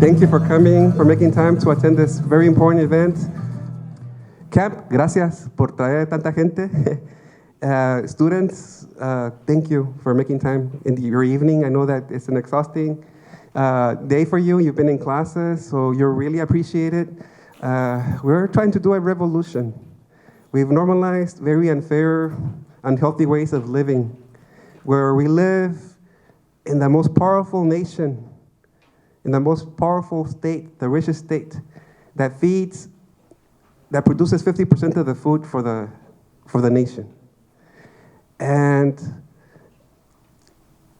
Thank you for coming, for making time to attend this very important event. Camp, gracias por traer tanta gente. Students, thank you for making time in your evening. I know that it's an exhausting day for you. You've been in classes, so you're really appreciated. We're trying to do a revolution. We've normalized very unfair, unhealthy ways of living, where we live in the most powerful nation, in the most powerful state, the richest state, that produces 50% of the food for the nation. And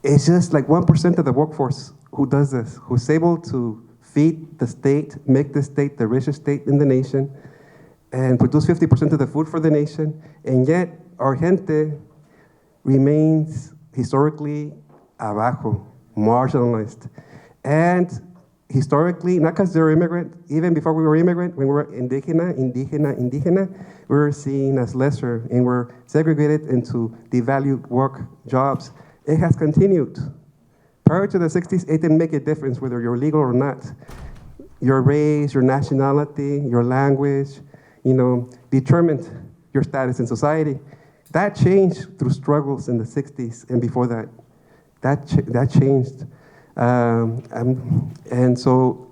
it's just like 1% of the workforce who does this, who's able to feed the state, make the state the richest state in the nation, and produce 50% of the food for the nation, and yet our gente remains historically abajo, marginalized. And historically, not because they're immigrant, even before we were immigrant, when we were indígena, we were seen as lesser, and we're segregated into devalued work jobs. It has continued. Prior to the 60s, it didn't make a difference whether you're legal or not. Your race, your nationality, your language, determined your status in society. That changed through struggles in the 60s and before that. That changed. And so,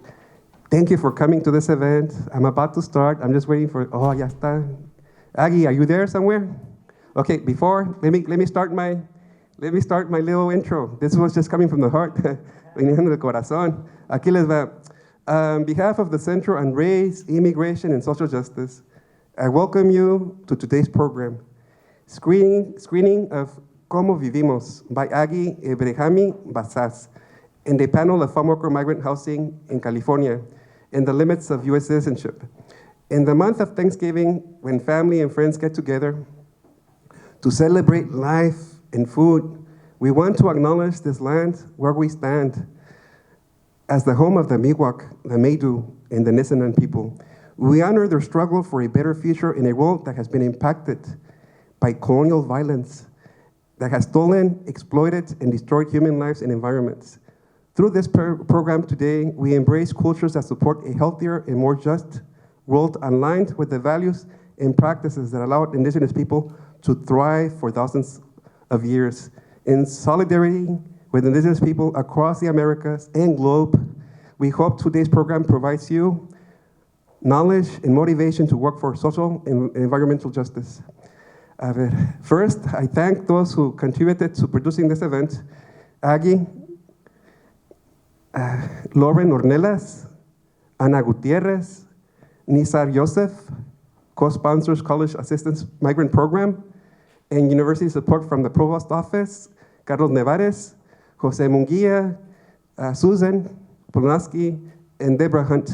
thank you for coming to this event. I'm about to start. I'm just waiting for, ya está. Aggie, are you there somewhere? Okay, let me start my little intro. This was just coming from the heart. Viniendo del corazón. Aquí les va. On behalf of the Center on Race, Immigration, and Social Justice, I welcome you to today's program, screening of Cómo Vivimos by Aggie Ebrehami Basas, in the panel of farmworker migrant housing in California, in the limits of U.S. citizenship. In the month of Thanksgiving, when family and friends get together to celebrate life and food, we want to acknowledge this land where we stand as the home of the Miwok, the Maidu, and the Nisenan people. We honor their struggle for a better future in a world that has been impacted by colonial violence, that has stolen, exploited, and destroyed human lives and environments. Through this program today, we embrace cultures that support a healthier and more just world aligned with the values and practices that allowed indigenous people to thrive for thousands of years. In solidarity with indigenous people across the Americas and globe, we hope today's program provides you knowledge and motivation to work for social and environmental justice. First, I thank those who contributed to producing this event: Aggie, Lauren Ornelas, Ana Gutierrez, Nisar Yosef, co-sponsors College Assistance Migrant Program, and university support from the Provost Office, Carlos Nevares, Jose Munguia, Susan Polnaski, and Deborah Hunt.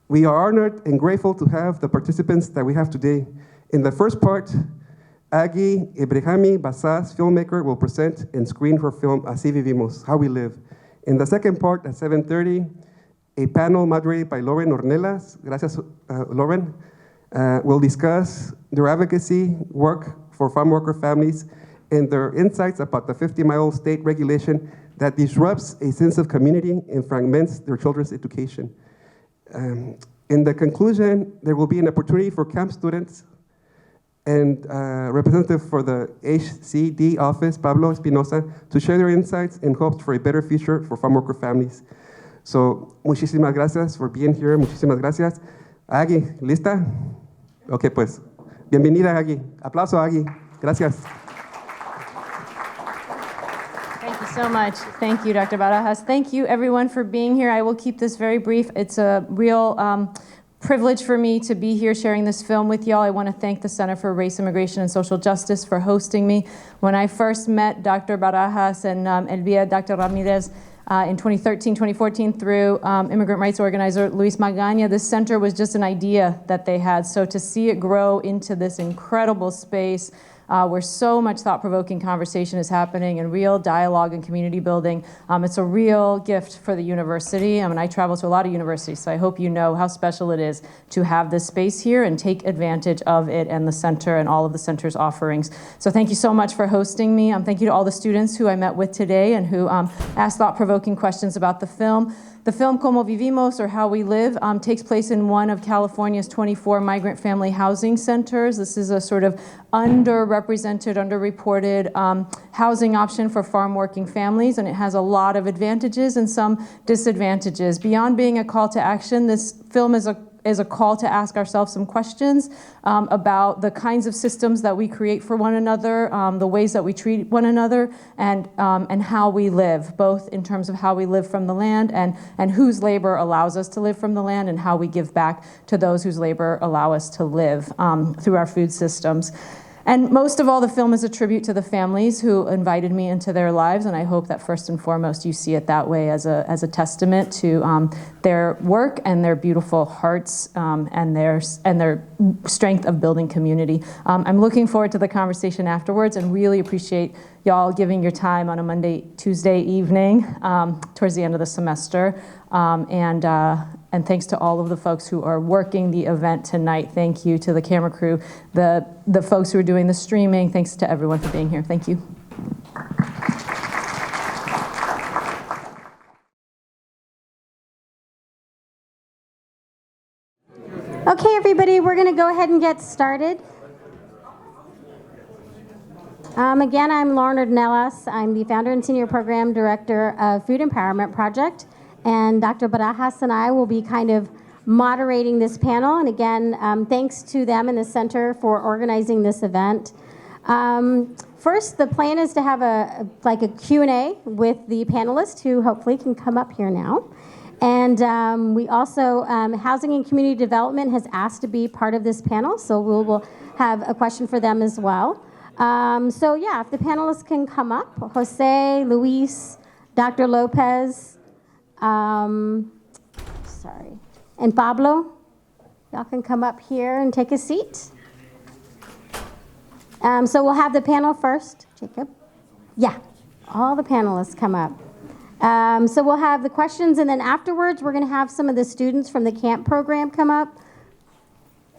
We are honored and grateful to have the participants that we have today. In the first part, Aggie Ebrehami Basas, filmmaker, will present and screen her film Así Vivimos, How We Live. In the second part, at 7:30, a panel moderated by Lauren Ornelas, gracias Lauren, will discuss their advocacy work for farm worker families and their insights about the 50-mile state regulation that disrupts a sense of community and fragments their children's education. In the conclusion, there will be an opportunity for camp students and representative for the HCD office, Pablo Espinosa, to share their insights and hopes for a better future for farm worker families. So, muchísimas gracias for being here. Muchísimas gracias. Aggie, ¿lista? Ok, pues, bienvenida, Aggie. Aplauso, Aggie. Gracias. Thank you so much. Thank you, Dr. Barajas. Thank you, everyone, for being here. I will keep this very brief. It's a real privilege for me to be here sharing this film with y'all. I want to thank the Center for Race, Immigration, and Social Justice for hosting me. When I first met Dr. Barajas and Elvia, Dr. Ramirez, in 2013, 2014, through immigrant rights organizer Luis Magaña, this center was just an idea that they had. So to see it grow into this incredible space where so much thought-provoking conversation is happening and real dialogue and community building. It's a real gift for the university. I travel to a lot of universities, so I hope you know how special it is to have this space here and take advantage of it and the center and all of the center's offerings. So thank you so much for hosting me. Thank you to all the students who I met with today and who asked thought-provoking questions about the film. The film Como Vivimos, or How We Live, takes place in one of California's 24 migrant family housing centers. This is a sort of underrepresented, underreported housing option for farm working families, and it has a lot of advantages and some disadvantages. Beyond being a call to action, this film is a call to ask ourselves some questions about the kinds of systems that we create for one another, the ways that we treat one another, and how we live, both in terms of how we live from the land and whose labor allows us to live from the land, and how we give back to those whose labor allow us to live through our food systems. And most of all, the film is a tribute to the families who invited me into their lives, and I hope that first and foremost you see it that way, as a testament to their work and their beautiful hearts and their strength of building community. I'm looking forward to the conversation afterwards, and really appreciate y'all giving your time on a Monday, Tuesday evening towards the end of the semester. And thanks to all of the folks who are working the event tonight. Thank you to the camera crew, the folks who are doing the streaming. Thanks to everyone for being here. Thank you. Okay, everybody, we're going to go ahead and get started. Again, I'm Lauren Ornelas. I'm the founder and senior program director of Food Empowerment Project. And Dr. Barajas and I will be kind of moderating this panel. And again, thanks to them and the center for organizing this event. First, the plan is to have a Q&A with the panelists, who hopefully can come up here now. And we also, Housing and Community Development has asked to be part of this panel, so we'll have a question for them as well. So yeah, if the panelists can come up, Jose, Luis, Dr. Lopez, sorry, and Pablo, y'all can come up here and take a seat. So we'll have the panel first. Jacob? Yeah, all the panelists come up. So we'll have the questions, and then afterwards we're going to have some of the students from the camp program come up,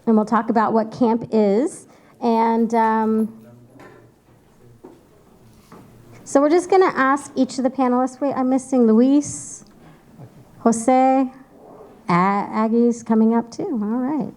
and we'll talk about what camp is. And so we're just going to ask each of the panelists. Wait, I'm missing Luis. Jose, Aggie's coming up too. All right.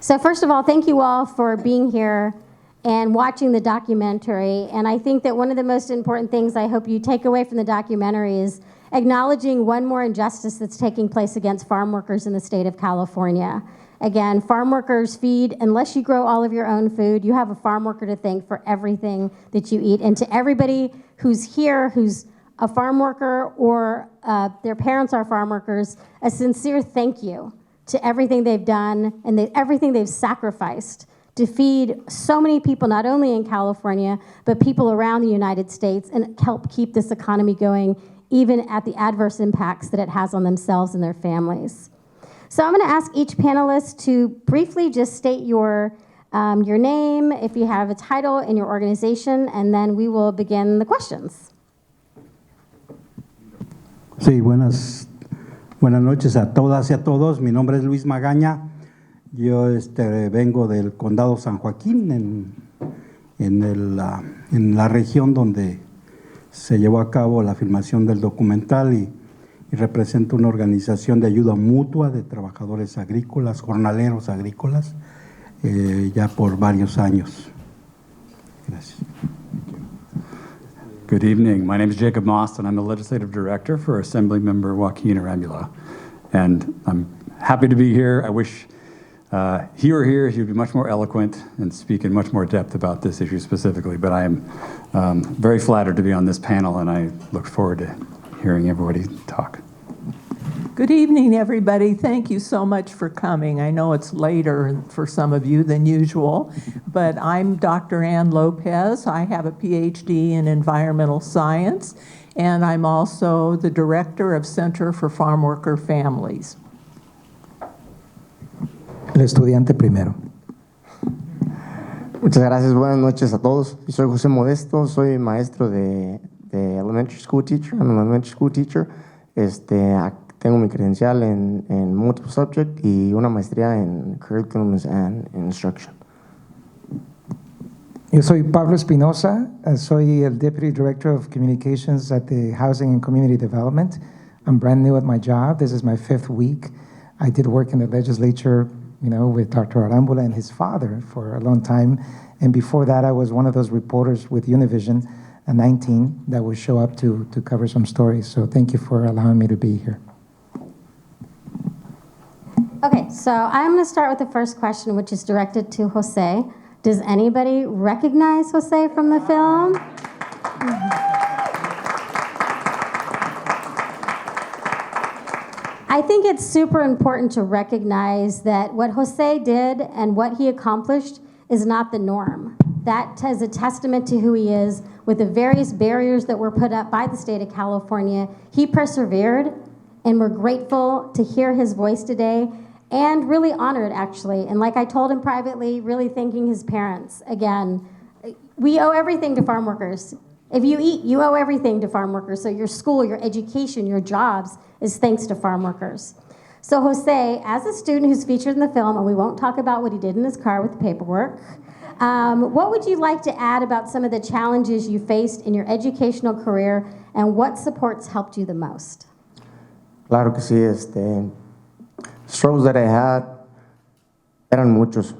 So first of all, thank you all for being here and watching the documentary. And I think that one of the most important things I hope you take away from the documentary is acknowledging one more injustice that's taking place against farm workers in the state of California. Again, farm workers feed, unless you grow all of your own food, you have a farm worker to thank for everything that you eat. And to everybody who's here, who's a farm worker or their parents are farm workers, a sincere thank you to everything they've done and everything they've sacrificed to feed so many people, not only in California, but people around the United States, and help keep this economy going, even at the adverse impacts that it has on themselves and their families. So I'm going to ask each panelist to briefly just state your name, if you have a title and your organization, and then we will begin the questions. Sí, buenas noches a todas y a todos. Mi nombre es Luis Magaña. Yo vengo del Condado San Joaquín, en la región donde se llevó a cabo la filmación del documental, y represento una organización de ayuda mutua de trabajadores agrícolas, jornaleros agrícolas, ya por varios años. Gracias. Good evening. My name is Jacob Moss, and I'm the Legislative Director for Assemblymember Joaquin Arambula. And I'm happy to be here. I wish he were here, he would be much more eloquent and speak in much more depth about this issue specifically. But I am very flattered to be on this panel, and I look forward to hearing everybody talk. Good evening, everybody. Thank you so much for coming. I know it's later for some of you than usual, but I'm Dr. Ann Lopez. I have a PhD in environmental science, and I'm also the director of Center for Farmworker Families. El estudiante primero. Muchas gracias, buenas noches a todos. Soy José Modesto, soy maestro de elementary school teacher. I'm an elementary school teacher. Tengo mi credencial en multiple subject y una maestría en curriculums and instruction. Yo soy Pablo Espinosa, soy el Deputy Director of Communications at the Housing and Community Development. I'm brand new at my job. This is my 5th week. I did work in the legislature, with Dr. Arambula and his father for a long time. And before that, I was one of those reporters with Univision, 19, that would show up to cover some stories. So thank you for allowing me to be here. Okay, so I'm going to start with the first question, which is directed to Jose. Does anybody recognize Jose from the film? I think it's super important to recognize that what Jose did and what he accomplished is not the norm. That is a testament to who he is. With the various barriers that were put up by the state of California, he persevered, and we're grateful to hear his voice today, and really honored, actually. And like I told him privately, really thanking his parents. Again, we owe everything to farm workers. If you eat, you owe everything to farm workers. So your school, your education, your jobs is thanks to farm workers. So Jose, as a student who's featured in the film, and we won't talk about what he did in his car with the paperwork, what would you like to add about some of the challenges you faced in your educational career, and what supports helped you the most? Claro que sí, struggles that I had eran muchos,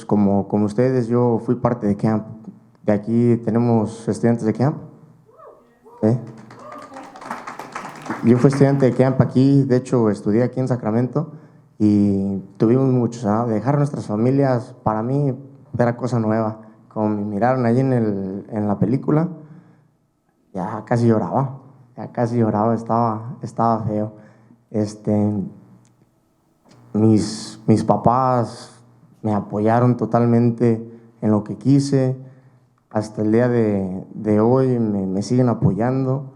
como ustedes. Yo fui parte de camp. De aquí tenemos estudiantes de camp. ¿Eh? Yo fui estudiante de camp aquí, de hecho estudié aquí en Sacramento y tuvimos muchos, dejar nuestras familias para mí era cosa nueva. Como me miraron allí en la película, ya casi lloraba, estaba feo. Mis papás me apoyaron totalmente en lo que quise. Hasta el día de hoy me siguen apoyando.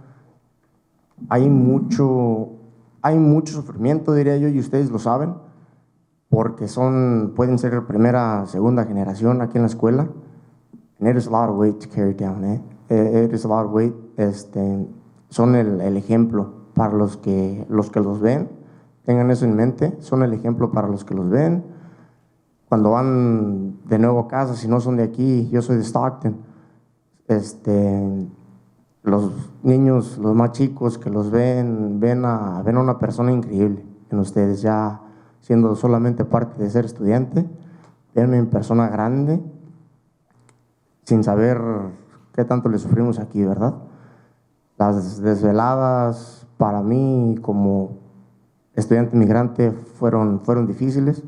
Hay mucho sufrimiento, diría yo, y ustedes lo saben, porque pueden ser primera, segunda generación aquí en la escuela. And it is a lot of weight to carry down, It is a lot of weight. Son el ejemplo para los que los ven. Tengan eso en mente, son el ejemplo para los que los ven. Cuando van de nuevo a casa, si no son de aquí, yo soy de Stockton, los niños, los más chicos que los ven a una persona increíble en ustedes, ya siendo solamente parte de ser estudiante, ven en persona grande, sin saber qué tanto le sufrimos aquí, ¿verdad? Las desveladas para mí como estudiante migrante fueron difíciles.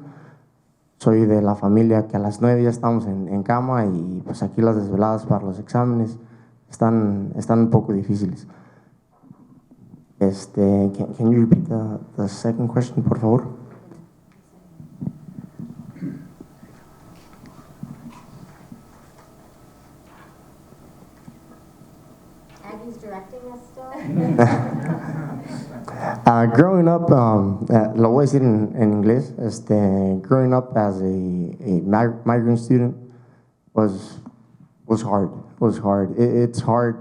Soy de la familia que a las 9 ya estamos en cama, y pues aquí las desveladas para los exámenes están un poco difíciles. Can you repeat the second question, por favor? Aggie's directing us still? Growing up, lo voy a decir en inglés, growing up as a migrant student was hard. It's hard.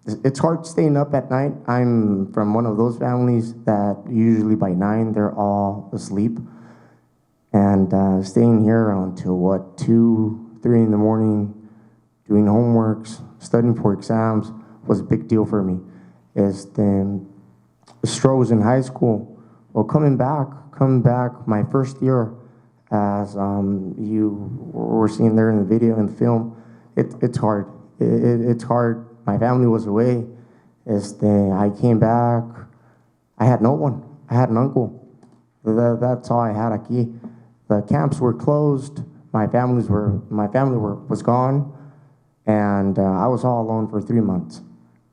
It's hard staying up at night. I'm from one of those families that usually by 9 they're all asleep, and staying here until 2, 3 in the morning, doing homeworks, studying for exams was a big deal for me. Struggles in high school. Well, coming back my first year, as you were seeing there in the video and the film, it's hard. It's hard. My family was away. I came back. I had no one. I had an uncle. That's all I had aquí. The camps were closed. My family was gone, and I was all alone for 3 months.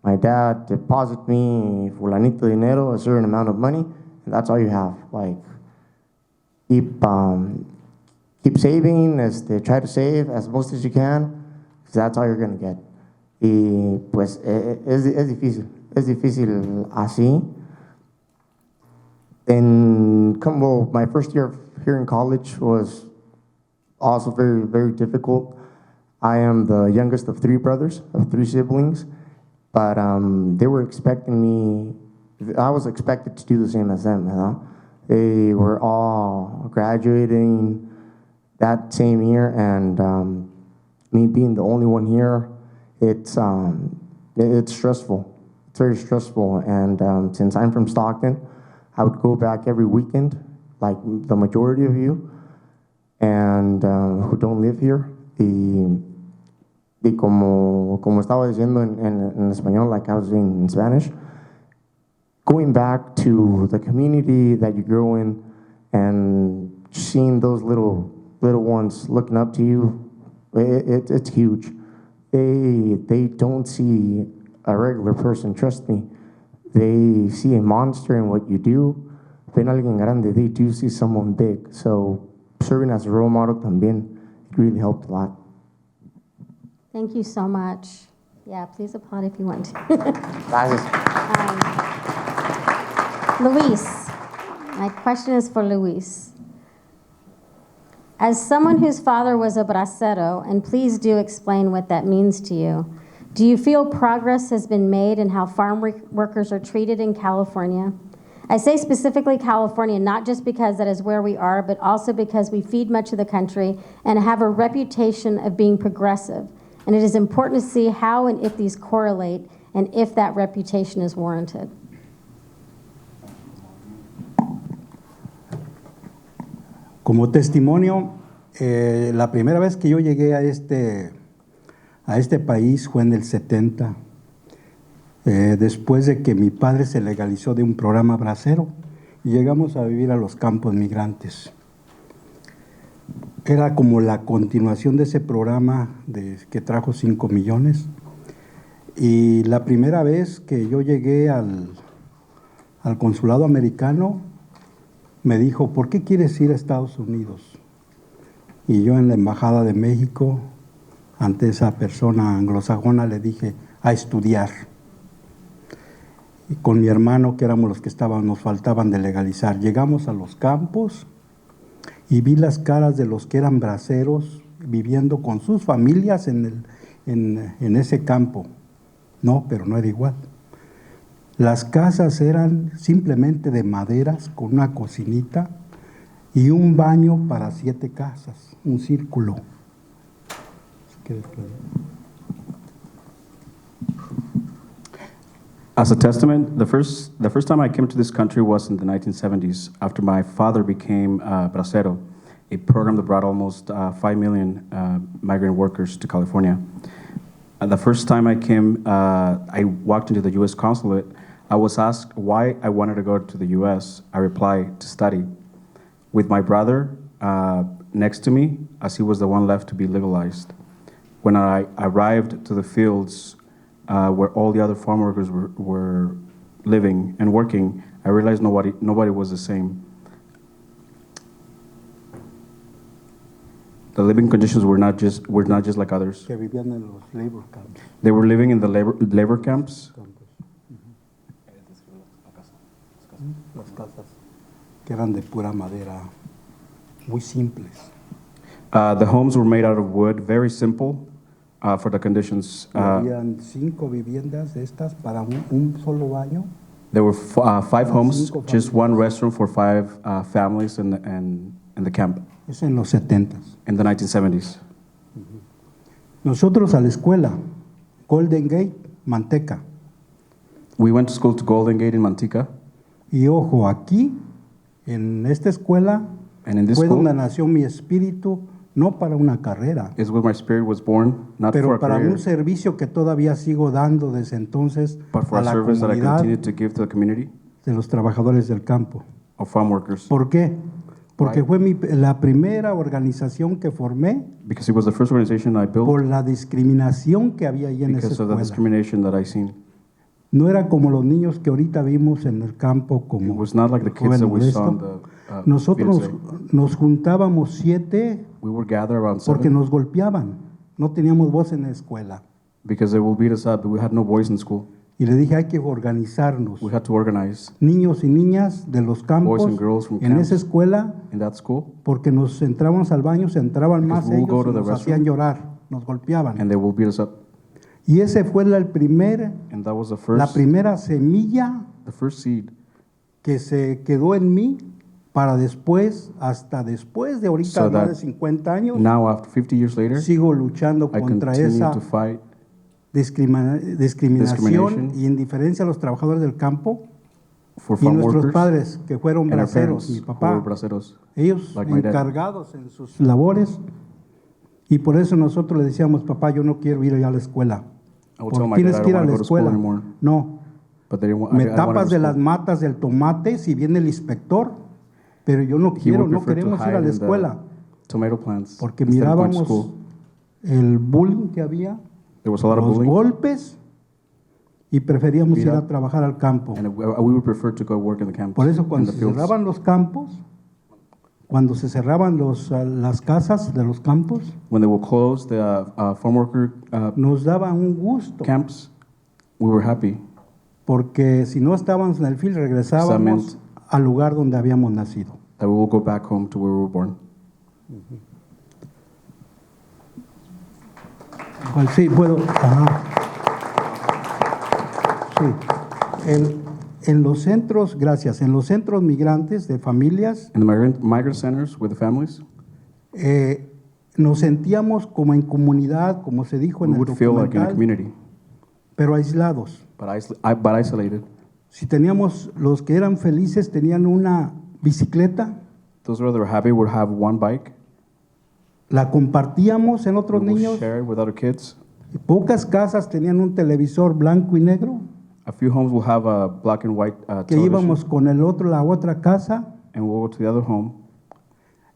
My dad deposited me fulanito dinero, a certain amount of money, and that's all you have. Like, keep saving, try to save as most as you can, because that's all you're going to get. Y pues es difícil así. My first year here in college was also very, very difficult. I am the youngest of 3 brothers, of 3 siblings. But they were expecting me, I was expected to do the same as them, They were all graduating, that same year, and me being the only one here, it's stressful. It's very stressful, and since I'm from Stockton, I would go back every weekend, like the majority of you, and who don't live here. Y como estaba diciendo en español, like I was doing in Spanish, going back to the community that you grow in and seeing those little ones looking up to you, it's huge. They don't see a regular person, trust me. They see a monster in what you do. Ven alguien grande, they do see someone big. So serving as a role model también, it really helped a lot. Thank you so much. Yeah, please applaud if you want to. Gracias. Luis, my question is for Luis. As someone whose father was a bracero, and please do explain what that means to you, do you feel progress has been made in how farm workers are treated in California? I say specifically California, not just because that is where we are, but also because we feed much of the country and have a reputation of being progressive. And it is important to see how and if these correlate and if that reputation is warranted. Como testimonio, la primera vez que yo llegué a este país fue en el 70, después de que mi padre se legalizó de un programa bracero y llegamos a vivir a los campos migrantes. Era como la continuación de ese programa que trajo 5 millones. Y la primera vez que yo llegué al consulado americano, me dijo, ¿por qué quieres ir a Estados Unidos? Y yo en la Embajada de México, ante esa persona anglosajona, le dije, a estudiar. Y con mi hermano, que éramos los que nos faltaban de legalizar, llegamos a los campos y vi las caras de los que eran braceros viviendo con sus familias en ese campo. No, pero no era igual. Las casas eran simplemente de maderas con una cocinita y un baño para 7 casas, un círculo. As a testament, the first time I came to this country was in the 1970s, after my father became bracero, a program that brought almost 5 million migrant workers to California. The first time I came, I walked into the U.S. consulate. I was asked why I wanted to go to the U.S. I replied, to study. With my brother next to me, as he was the one left to be legalized. When I arrived to the fields where all the other farm workers were living and working, I realized nobody was the same. The living conditions were not just like others. Que vivían en los labor camps. They were living in the labor camps. Las casas que eran de pura madera, muy simples. The homes were made out of wood, very simple for the conditions. Habían 5 viviendas de estas para un solo baño. There were 5 homes, just one restroom for 5 families in the camp. Es en los 70s. In the 1970s. Nosotros a la escuela, Golden Gate, Manteca. We went to school to Golden Gate in Manteca. Y ojo, aquí, en esta escuela, And in this fue school donde nació mi espíritu, no para una carrera, is where my spirit was born, not for pero a para career, un servicio que todavía sigo dando desde entonces but for a a la service that I comunidad continued to give to the community de los trabajadores del campo. of farm workers. ¿Por qué? Porque Why? fue la primera organización que formé Because it was the first organization I built por la discriminación que había ahí en esa because of the escuela. discrimination that I seen. No era como los niños que ahorita vimos en el campo, It como was not like the kids that we saw in the nosotros fields today. nos juntábamos 7 We would gather around porque 7 nos golpeaban. No teníamos voz en la escuela. because they will beat us up, but we had no voice in school. Y le dije, hay que organizarnos. We had to organize Niños y niñas de los campos Boys and girls from en camps. esa escuela, in that school, porque nos entrábamos al baño, se entraban Because más we'll ellos go y to the nos restroom. hacían llorar, nos golpeaban. and they will beat us up. Y ese fue el And that was la the primera semilla first seed que se quedó en mí para después, hasta después de ahorita So más de that 50 años, Now, after 50 years later, sigo luchando I contra continue esa to fight discriminación discrimination y indiferencia a los trabajadores del campo for y farm nuestros workers padres que fueron and our braceros, parents mi who papá, were braceros. ellos like my dad. encargados en sus labores, y por eso nosotros le decíamos, papá, yo no quiero ir allá a la escuela. I would Porque tell my tienes dad, I que ir don't a wanna la go to school escuela. anymore. No, But they didn't want, me I wanna tapas go de to las school. matas del tomate si viene el inspector, pero yo no He quiero, would no prefer to queremos ir a hide la in the escuela, tomato plants porque instead of going to mirábamos school. el bullying que había, There was a lot of los bullying, golpes, y preferíamos Beat ir a up. trabajar al campo. and we would prefer to go work in the camps. Por eso in cuando the se fields. cerraban los campos, cuando se cerraban las casas de los campos, When they will close the farm worker nos daba un gusto, camps, we were happy. porque si no estábamos en el field regresábamos al lugar donde habíamos nacido. That we will go back home to where we were born. ¿Cuál? Sí, puedo. Ajá. Sí. En los centros, gracias, en los centros migrantes de familias, In the migrant centers with the families, nos sentíamos como en comunidad, como se dijo we en el would feel like in a documental, community, pero aislados. but isolated. Si teníamos, los que eran felices tenían una bicicleta, Those who were happy would have one bike. la compartíamos en We otros will niños. share it with other kids. Y pocas casas tenían un televisor blanco y negro, A few homes will have a black and white que television, íbamos con el otro, la otra casa, and we'll go to the other home.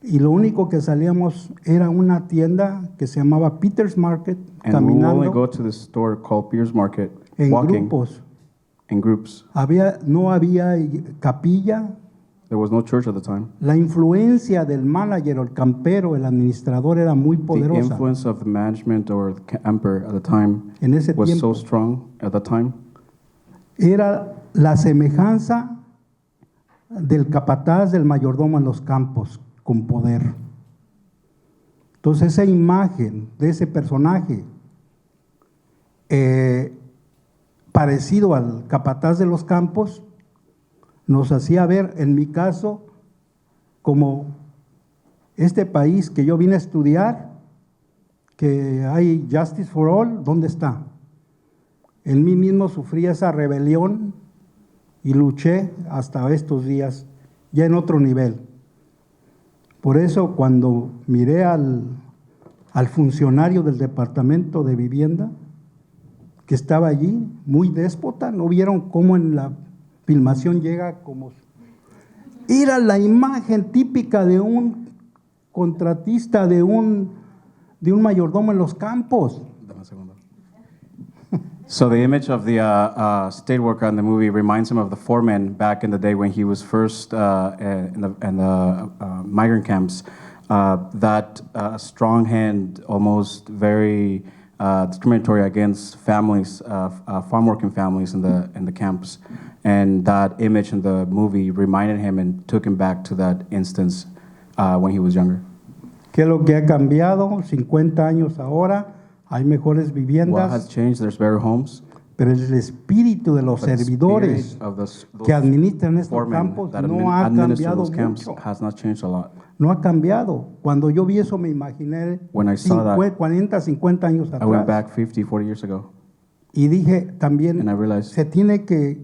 y lo único que salíamos era una tienda que se llamaba Peter's Market, And we will only caminando go to this store called Pierce Market, en walking grupos. in groups. No había capilla. There was no church at the time. La influencia del manager o el campero, el administrador, era muy The poderosa. influence of the management or the camper at the time En ese was tiempo so strong at the time. era la semejanza del capataz del mayordomo en los campos, con poder. Entonces esa imagen de ese personaje parecido al capataz de los campos nos hacía ver, en mi caso, como este país que yo vine a estudiar, que hay justice for all, ¿dónde está? En mí mismo sufrí esa rebelión y luché hasta estos días, ya en otro nivel. Por eso cuando miré al funcionario del Departamento de Vivienda, que estaba allí, muy déspota, ¿no vieron cómo en la filmación llega como... Era la imagen típica de un contratista, de un mayordomo en los campos. Dame un segundo. So the image of the state worker in the movie reminds him of the foreman back in the day when he was first in the migrant camps. That strong hand, almost very discriminatory against families, farm working families in the camps, and that image in the movie reminded him and took him back to that instance when he was younger. ¿Qué es lo que ha cambiado? 50 años ahora, hay mejores What viviendas, has changed? There's better homes. pero el espíritu de los But the servidores spirit of those que administran estos foremen campos that no ha administer cambiado those camps mucho. has not changed a lot. No ha cambiado. Cuando yo vi eso me imaginé When I saw that, 40, 50 años I went atrás. back 50, 40 years ago, Y dije también, and I realized se tiene que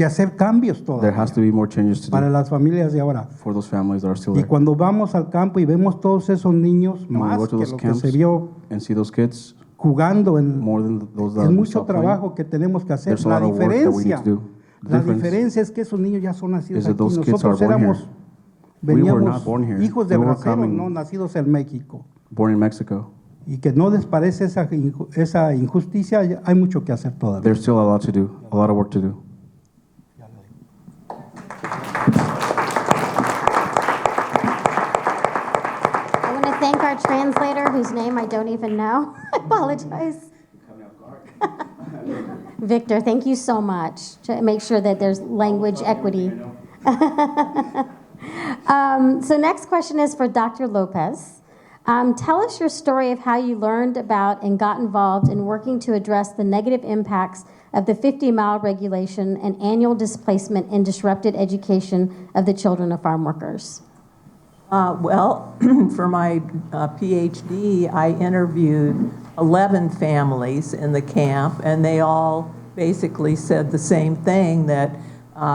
hacer cambios there has todavía to be more changes to para do las familias de ahora. for those families that are still Y there. cuando vamos al campo y vemos todos esos niños, And when we más go que to those lo que camps se vio and see those kids, jugando en... more than those that Es we mucho saw playing, trabajo que tenemos que hacer. there's a La lot of work that we need diferencia, to do. The la difference diferencia es que esos niños ya son nacidos is that aquí. those kids Nosotros are born éramos, here. We were veníamos not born here. hijos de We were braceros, coming- no nacidos en México. born in Mexico. Y que no les parece esa injusticia, hay mucho que hacer todavía. There's still a lot to do, a lot of work to do. I want to thank our translator, whose name I don't even know. I apologize. Victor, thank you so much to make sure that there's language equity. So next question is for Dr. Lopez. Tell us your story of how you learned about and got involved in working to address the negative impacts of the 50-mile regulation and annual displacement and disrupted education of the children of farm workers? Well, for my PhD, I interviewed 11 families in the camp, and they all basically said the same thing, that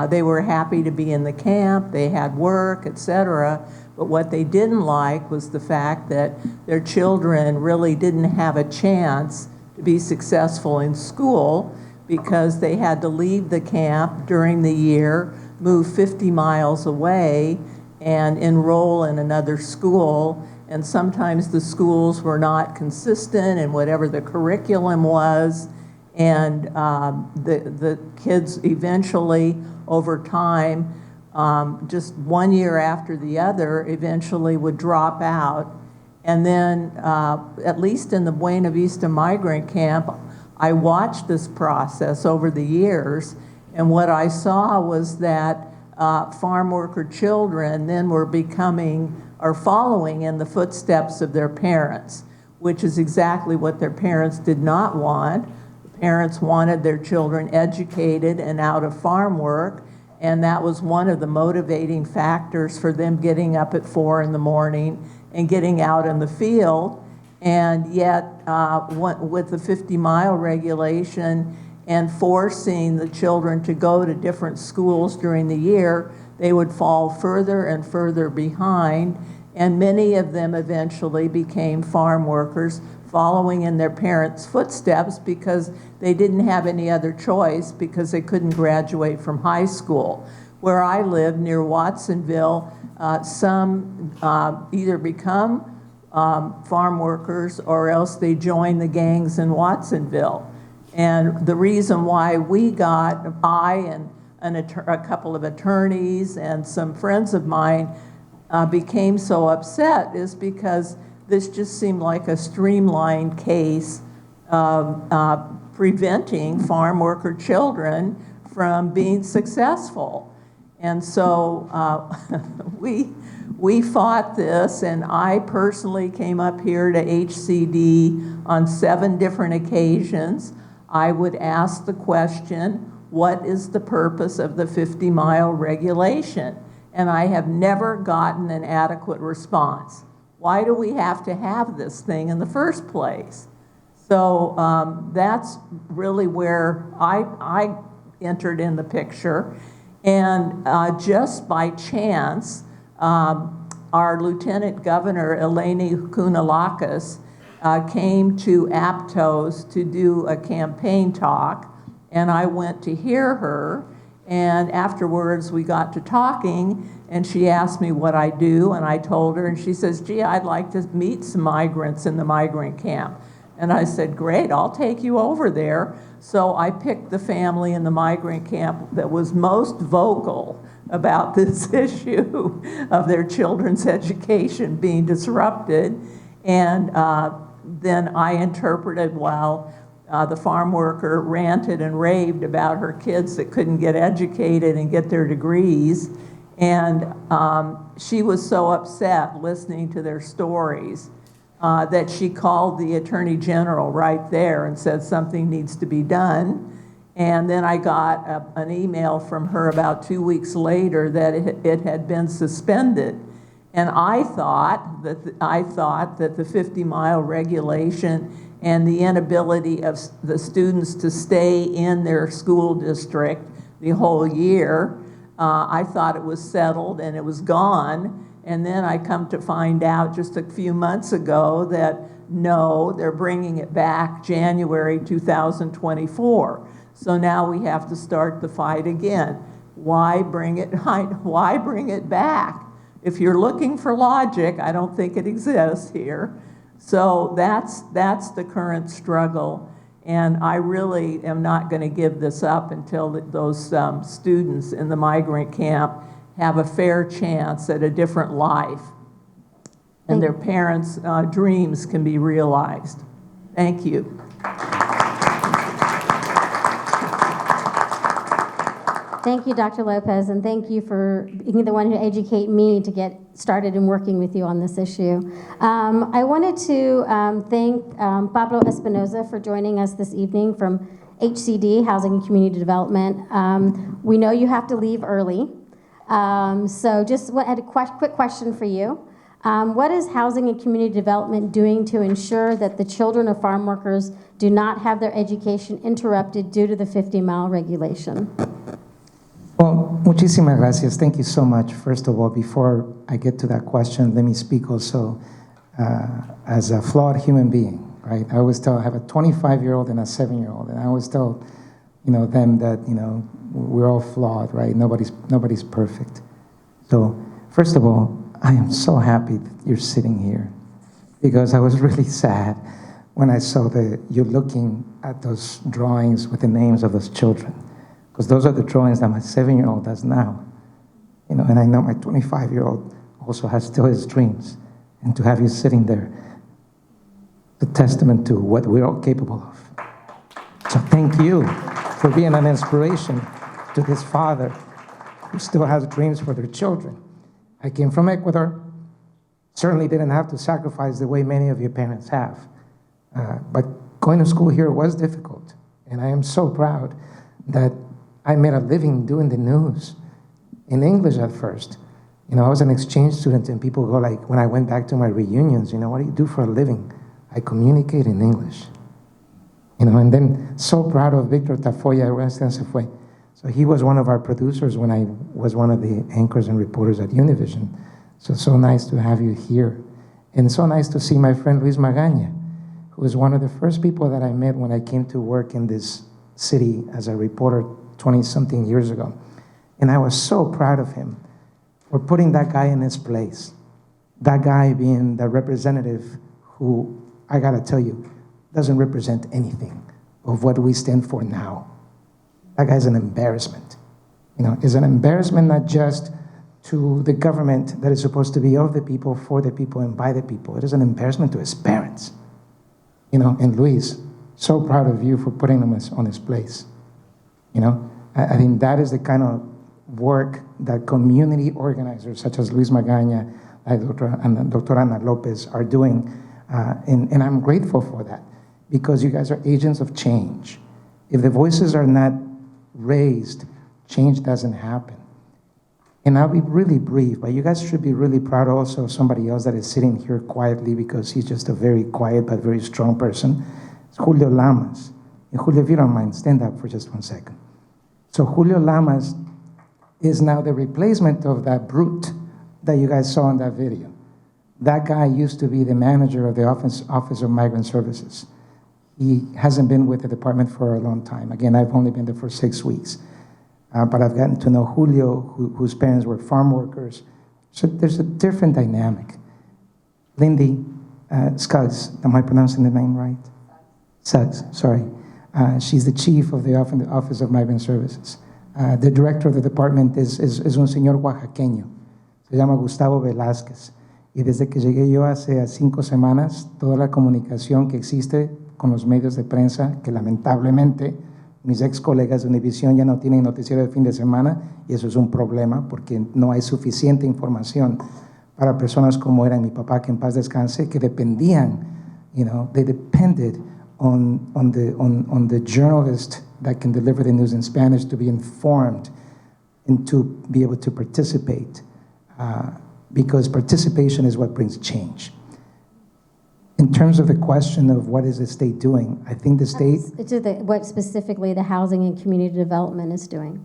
they were happy to be in the camp, they had work, etc. But what they didn't like was the fact that their children really didn't have a chance to be successful in school because they had to leave the camp during the year, move 50 miles away, and enroll in another school. And sometimes the schools were not consistent in whatever the curriculum was. And the kids eventually, over time, just 1 year after the other, eventually would drop out. And then, at least in the Buena Vista migrant camp, I watched this process over the years, and what I saw was that farm worker children then were becoming or following in the footsteps of their parents, which is exactly what their parents did not want. The parents wanted their children educated and out of farm work, and that was one of the motivating factors for them getting up at 4 in the morning and getting out in the field. And yet, with the 50-mile regulation and forcing the children to go to different schools during the year, they would fall further and further behind, and many of them eventually became farm workers, following in their parents' footsteps because they didn't have any other choice because they couldn't graduate from high school. Where I live, near Watsonville, some either become farm workers or else they join the gangs in Watsonville. And the reason why I and a couple of attorneys and some friends of mine became so upset is because this just seemed like a streamlined case of preventing farm worker children from being successful. And so we fought this, and I personally came up here to HCD on 7 different occasions. I would ask the question, what is the purpose of the 50-mile regulation? And I have never gotten an adequate response. Why do we have to have this thing in the first place? So that's really where I entered in the picture. And just by chance, our Lieutenant Governor, Eleni Kounalakis, came to Aptos to do a campaign talk, and I went to hear her, and afterwards we got to talking, and she asked me what I do, and I told her, and she says, gee, I'd like to meet some migrants in the migrant camp. And I said, great, I'll take you over there. So I picked the family in the migrant camp that was most vocal about this issue of their children's education being disrupted. And then I interpreted while the farm worker ranted and raved about her kids that couldn't get educated and get their degrees. And she was so upset listening to their stories that she called the Attorney General right there and said something needs to be done. And then I got an email from her about 2 weeks later that it had been suspended. And I thought that the 50-mile regulation and the inability of the students to stay in their school district the whole year, I thought it was settled and it was gone. And then I come to find out just a few months ago that no, they're bringing it back January 2024. So now we have to start the fight again. Why bring it back? If you're looking for logic, I don't think it exists here. So that's the current struggle. And I really am not going to give this up until those students in the migrant camp have a fair chance at a different life and their parents' dreams can be realized. Thank you. Thank you, Dr. Lopez, and thank you for being the one who educated me to get started in working with you on this issue. I wanted to thank Pablo Espinoza for joining us this evening from HCD, Housing and Community Development. We know you have to leave early. So just had a quick question for you. What is Housing and Community Development doing to ensure that the children of farm workers do not have their education interrupted due to the 50-mile regulation? Well, muchísimas gracias. Thank you so much. First of all, before I get to that question, let me speak also as a flawed human being, right? I always tell, I have a 25-year-old and a 7-year-old, and I always tell, them that, we're all flawed, right? Nobody's perfect. So, first of all, I am so happy that you're sitting here, because I was really sad when I saw that you're looking at those drawings with the names of those children, because those are the drawings that my 7-year-old does now. And I know my 25-year-old also has still his dreams, and to have you sitting there, a testament to what we're all capable of. So thank you for being an inspiration to this father who still has dreams for their children. I came from Ecuador, certainly didn't have to sacrifice the way many of your parents have. But going to school here was difficult, and I am so proud that I made a living doing the news in English at first. I was an exchange student, and people go like, when I went back to my reunions, what do you do for a living? I communicate in English. And then so proud of Victor Tafoya. So he was one of our producers when I was one of the anchors and reporters at Univision. So nice to have you here. And so nice to see my friend Luis Magaña, who was one of the first people that I met when I came to work in this city as a reporter 20-something years ago. And I was so proud of him for putting that guy in his place. That guy being the representative who, I gotta tell you, doesn't represent anything of what we stand for now. That guy's an embarrassment. Is an embarrassment not just to the government that is supposed to be of the people, for the people, and by the people. It is an embarrassment to his parents. And Luis, so proud of you for putting him on his place. I think that is the kind of work that community organizers such as Luis Magaña and Dr. Ana Lopez are doing, and I'm grateful for that, because you guys are agents of change. If the voices are not raised, change doesn't happen. And I'll be really brief, but you guys should be really proud also of somebody else that is sitting here quietly, because he's just a very quiet but very strong person. It's Julio Lamas. And Julio, if you don't mind, stand up for just 1 second. So Julio Lamas is now the replacement of that brute that you guys saw in that video. That guy used to be the manager of the Office of Migrant Services. He hasn't been with the department for a long time. Again, I've only been there for 6 weeks. But I've gotten to know Julio, whose parents were farm workers. So there's a different dynamic. Lindy Scuggs, am I pronouncing the name right? Suggs, sorry. She's the chief of the Office of Migrant Services. The director of the department is un señor oaxaqueño. Se llama Gustavo Velázquez. Y desde que llegué yo hace 5 semanas, toda la comunicación que existe con los medios de prensa, que lamentablemente mis ex colegas de Univisión ya no tienen noticiero de fin de semana, y eso es un problema porque no hay suficiente información para personas como era mi papá, que en paz descanse, que dependían, they depended on the journalist that can deliver the news in Spanish to be informed and to be able to participate, because participation is what brings change. In terms of the question of what is the state doing, I think the state... What specifically the Housing and Community Development is doing.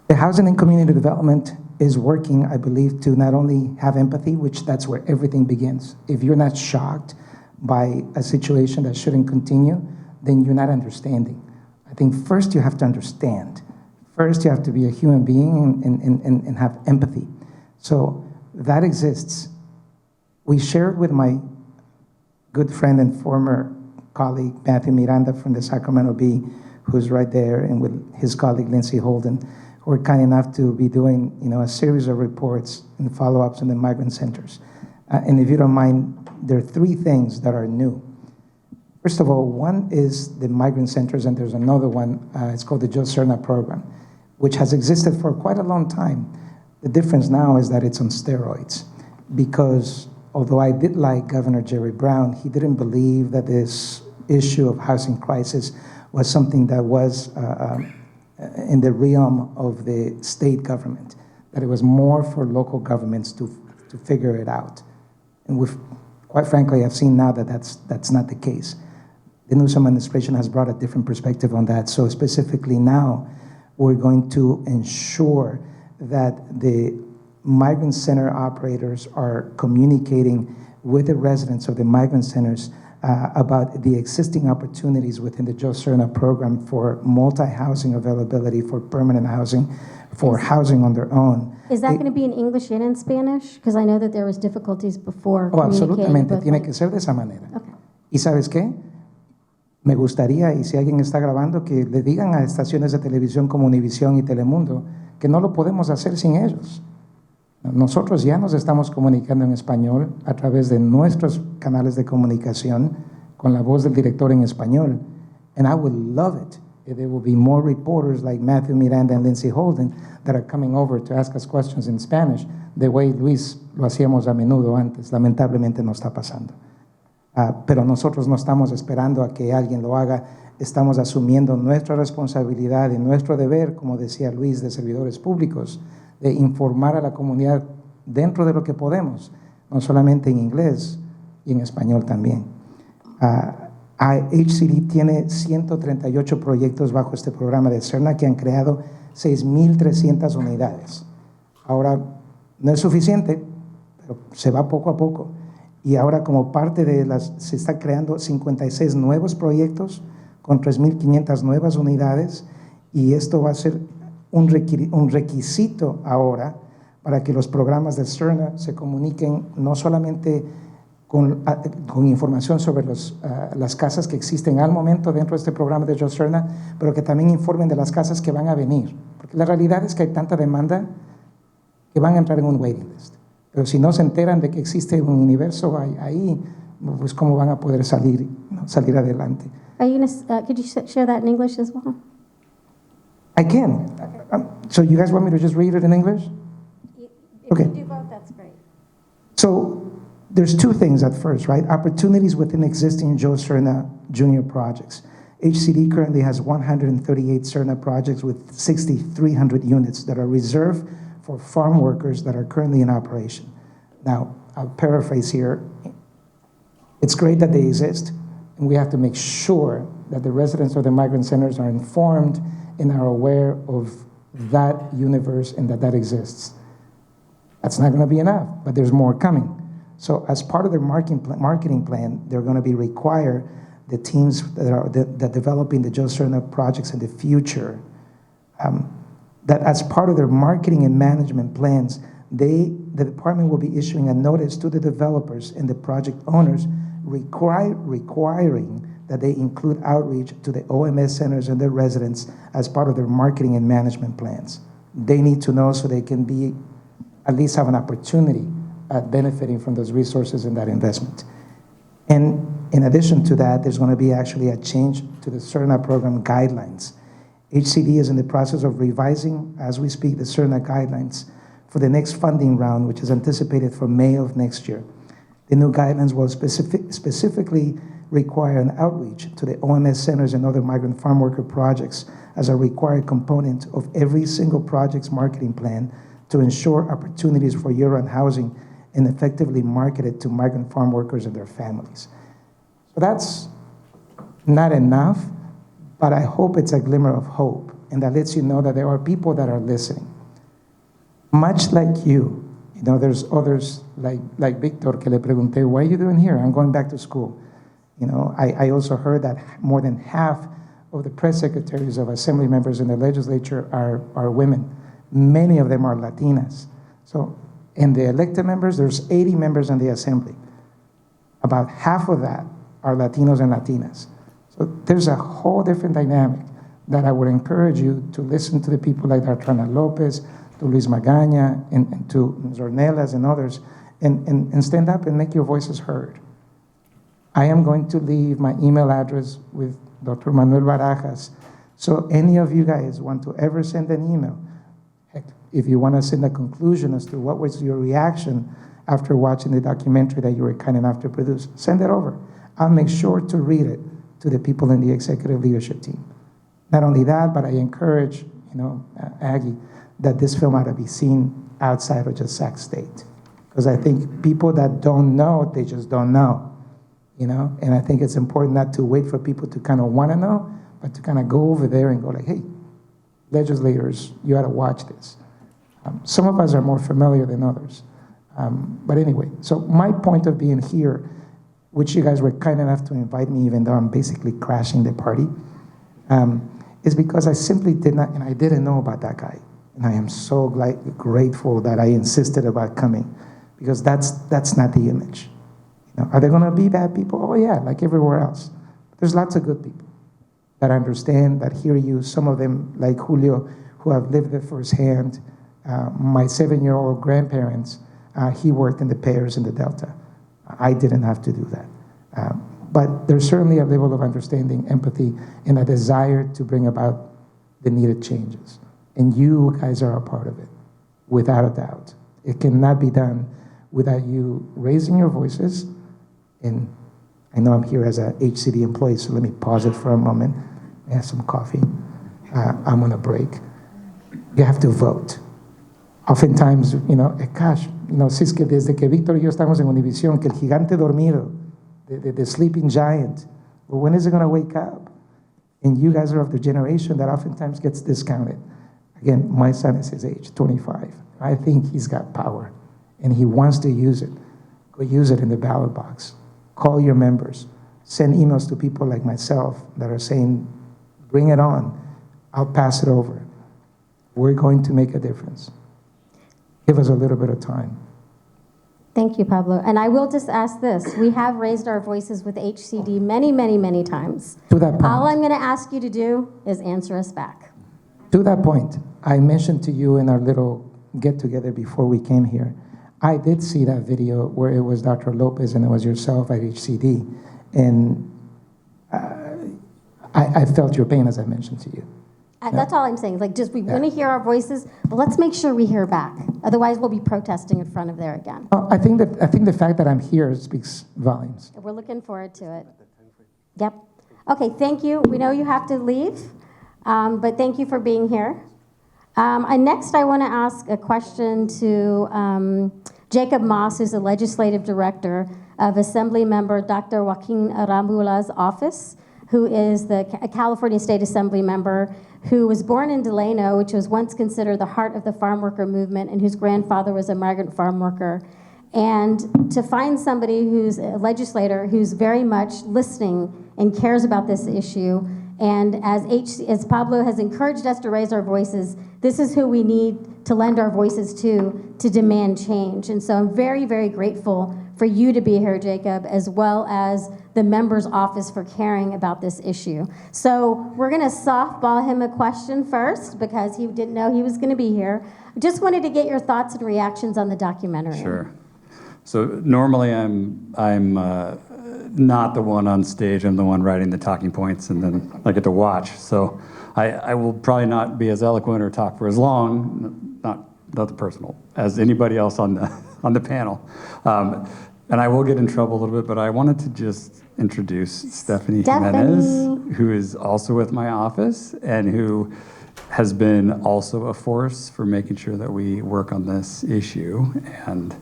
The Housing and Community Development is working, I believe, to not only have empathy, which that's where everything begins. If you're not shocked by a situation that shouldn't continue, then you're not understanding. I think first you have to understand. First you have to be a human being and have empathy. So that exists. We shared with my good friend and former colleague, Matthew Miranda from the Sacramento Bee, who's right there, and with his colleague, Lindsay Holden, who are kind enough to be doing a series of reports and follow-ups in the migrant centers. And if you don't mind, there are 3 things that are new. First of all, one is the migrant centers, and there's another one, it's called the Joe Cerna program, which has existed for quite a long time. The difference now is that it's on steroids, because although I did like Governor Jerry Brown, he didn't believe that this issue of housing crisis was something that was in the realm of the state government, that it was more for local governments to figure it out. And we've, quite frankly, I've seen now that that's not the case. The Newsom administration has brought a different perspective on that. So specifically now, we're going to ensure that the migrant center operators are communicating with the residents of the migrant centers about the existing opportunities within the Joe Cerna program for multi-housing availability, for permanent housing, for housing on their own. Is that going to be in English and in Spanish? Because I know that there was difficulties before Oh, communicating absolutamente, both tiene ways. que ser de esa manera. Okay. ¿Y sabes qué? Me gustaría, y si alguien está grabando, que le digan a estaciones de televisión como Univisión y Telemundo que no lo podemos hacer sin ellos. Nosotros ya nos estamos comunicando en español a través de nuestros canales de comunicación con la voz del director en español. And I would love it if there will be more reporters like Matthew Miranda and Lindsay Holden that are coming over to ask us questions in Spanish, the way Luis lo hacíamos a menudo antes. Lamentablemente no está pasando. Pero nosotros no estamos esperando a que alguien lo haga, estamos asumiendo nuestra responsabilidad y nuestro deber, como decía Luis, de servidores públicos, de informar a la comunidad dentro de lo que podemos, no solamente en inglés y en español también. HCD tiene 138 proyectos bajo este programa de CERNA que han creado 6,300 unidades. Ahora, no es suficiente, pero se va poco a poco. Y ahora, como parte de se está creando 56 nuevos proyectos con 3,500 nuevas unidades, y esto va a ser un requisito ahora para que los programas de CERNA se comuniquen no solamente con información sobre las casas que existen al momento dentro de este programa de CERNA, pero que también informen de las casas que van a venir. Porque la realidad es que hay tanta demanda que van a entrar en un waiting list. Pero si no se enteran de que existe un universo ahí, pues cómo van a poder salir adelante. Are you gonna, could you share that in English as well? I can. So you guys want me to just read it in English? If Okay. you do both, that's great. So there's two things at first, right? Opportunities within existing Joe Cerna Junior projects. HCD currently has 138 Cerna projects with 6,300 units that are reserved for farm workers that are currently in operation. Now, I'll paraphrase here. It's great that they exist, and we have to make sure that the residents of the migrant centers are informed and are aware of that universe and that exists. That's not going to be enough, but there's more coming. So as part of their marketing plan, they're going to be required, the teams that are developing the Joe Cerna projects in the future, that as part of their marketing and management plans, the department will be issuing a notice to the developers and the project owners requiring that they include outreach to the OMS centers and their residents as part of their marketing and management plans. They need to know so they can at least have an opportunity at benefiting from those resources and that investment. And in addition to that, there's going to be actually a change to the CERNA program guidelines. HCD is in the process of revising, as we speak, the CERNA guidelines for the next funding round, which is anticipated for May of next year. The new guidelines will specifically require an outreach to the OMS centers and other migrant farm worker projects as a required component of every single project's marketing plan to ensure opportunities for year-round housing and effectively market it to migrant farm workers and their families. So that's not enough, but I hope it's a glimmer of hope, and that lets you know that there are people that are listening. Much like you know, there's others like Victor que le pregunté, what are you doing here? I'm going back to school. You know, I also heard that more than half of the press secretaries of assembly members in the legislature are women. Many of them are Latinas. So in the elected members, there's 80 members in the assembly. About half of that are Latinos and Latinas. So there's a whole different dynamic that I would encourage you to listen to the people like Artrana Lopez, to Luis Magaña, and to Zornelas and others, and stand up and make your voices heard. I am going to leave my email address with Dr. Manuel Barajas. So any of you guys want to ever send an email, heck, if you want to send a conclusion as to what was your reaction after watching the documentary that you were kind enough to produce, send it over. I'll make sure to read it to the people in the executive leadership team. Not only that, but I encourage, Aggie, that this film ought to be seen outside of just Sac State. Because I think people that don't know, they just don't know, And I think it's important not to wait for people to kind of want to know, but to kind of go over there and go like, hey, legislators, you ought to watch this. Some of us are more familiar than others. But anyway, so my point of being here, which you guys were kind enough to invite me, even though I'm basically crashing the party, is because I simply did not, and I didn't know about that guy. And I am so grateful that I insisted about coming, because that's not the image. Are there going to be bad people? Oh yeah, like everywhere else. There's lots of good people that understand, that hear you. Some of them, like Julio, who have lived it firsthand. My 7-year-old grandparents, he worked in the pairs in the Delta. I didn't have to do that. But there's certainly a level of understanding, empathy, and a desire to bring about the needed changes. And you guys are a part of it, without a doubt. It cannot be done without you raising your voices. And I know I'm here as a HCD employee, so let me pause it for a moment. I have some coffee. I'm on a break. You have to vote. Oftentimes, gosh, si es que desde que Víctor y yo estamos en Univisión, que el gigante dormido, the sleeping giant, well, when is it going to wake up? And you guys are of the generation that oftentimes gets discounted. Again, my son is his age, 25. I think he's got power, and he wants to use it. Go use it in the ballot box. Call your members. Send emails to people like myself that are saying, bring it on. I'll pass it over. We're going to make a difference. Give us a little bit of time. Thank you, Pablo. And I will just ask this. We have raised our voices with HCD many, many, many times. To that point. All I'm going to ask you to do is answer us back. To that point, I mentioned to you in our little get-together before we came here, I did see that video where it was Dr. Lopez and it was yourself at HCD. And I felt your pain, as I mentioned to you. That's all I'm saying. Like, just we want to hear our voices, but let's make sure we hear back. Otherwise, we'll be protesting in front of there again. I think the fact that I'm here speaks volumes. We're looking forward to it. Yep. Okay, thank you. We know you have to leave, but thank you for being here. And next, I want to ask a question to Jacob Moss, who's the legislative director of Assembly Member Dr. Joaquin Arambula's office, who is the California State Assembly member, who was born in Delano, which was once considered the heart of the farm worker movement, and whose grandfather was a migrant farm worker. And to find somebody who's a legislator who's very much listening and cares about this issue, and as Pablo has encouraged us to raise our voices, this is who we need to lend our voices to demand change. And so I'm very, very grateful for you to be here, Jacob, as well as the member's office for caring about this issue. So we're going to softball him a question first because he didn't know he was going to be here. Just wanted to get your thoughts and reactions on the documentary. Sure. So normally I'm not the one on stage. I'm the one writing the talking points, and then I get to watch. So I will probably not be as eloquent or talk for as long, not the personal, as anybody else on the panel. And I will get in trouble a little bit, but I wanted to just introduce Stephanie Jimenez, who is also with my office and who has been also a force for making sure that we work on this issue. And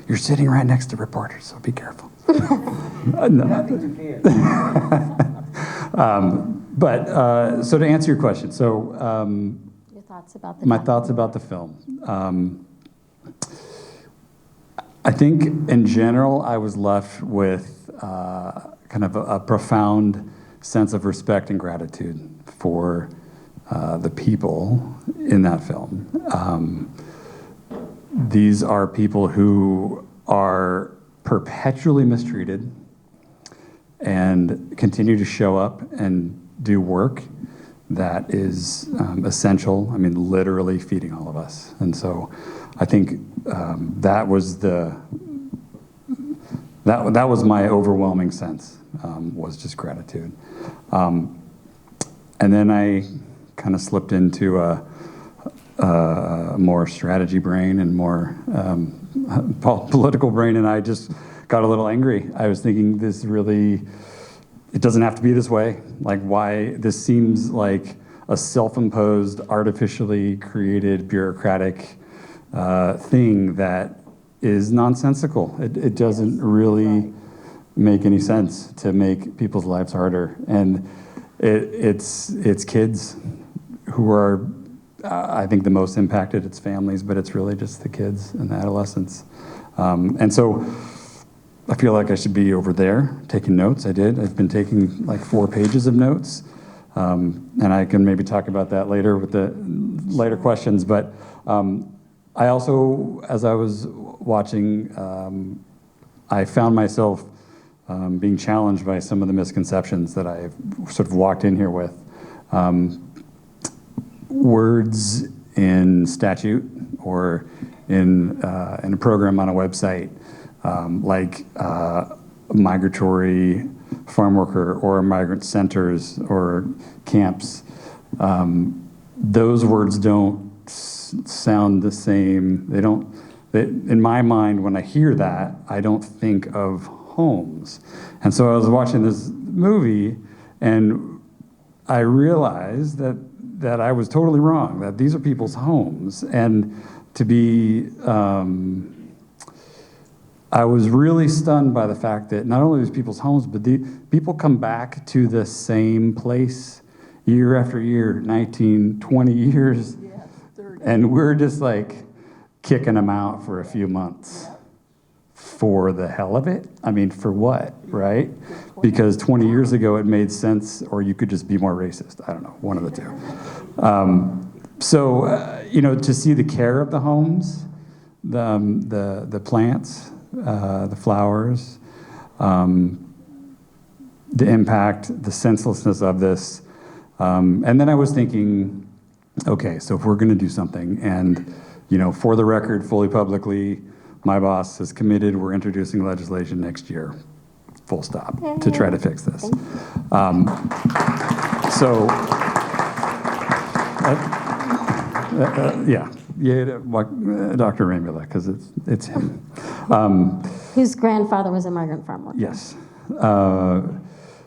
you're sitting right next to reporters, so be careful. But so to answer your question, so your thoughts about the my thoughts about the film. I think in general, I was left with kind of a profound sense of respect and gratitude for the people in that film. These are people who are perpetually mistreated and continue to show up and do work that is essential. I mean, literally feeding all of us. And so I think that was my overwhelming sense, was just gratitude. And then I kind of slipped into a more strategy brain and more political brain, and I just got a little angry. I was thinking this really it doesn't have to be this way. Like, why this seems like a self-imposed, artificially created, bureaucratic thing that is nonsensical. It doesn't really make any sense to make people's lives harder. And it's kids who are, I think, the most impacted. It's families, but it's really just the kids and the adolescents. And so I feel like I should be over there taking notes. I did. I've been taking like 4 pages of notes. And I can maybe talk about that later with the later questions. But I also, as I was watching, I found myself being challenged by some of the misconceptions that I've sort of walked in here with. Words in statute or in a program on a website, like migratory farm worker or migrant centers or camps, those words don't sound the same. They don't, in my mind, when I hear that, I don't think of homes. And so I was watching this movie and I realized that I was totally wrong, that these are people's homes. And to be, I was really stunned by the fact that not only these people's homes, but the people come back to the same place year after year, 19, 20 years. Yes, 30. And we're just like kicking them out for a few months. For the hell of it? I mean, for what, right? Because 20 years ago it made sense, or you could just be more racist. I don't know, one of the two. You know, to see the care of the homes, the plants, the flowers, the impact, the senselessness of this. And then I was thinking, okay, so if we're gonna do something, and you know, for the record, fully publicly, my boss has committed, we're introducing legislation next year, full stop, to try to fix this. Dr. Ramula, because it's him. Whose grandfather was a migrant farm worker. Yes.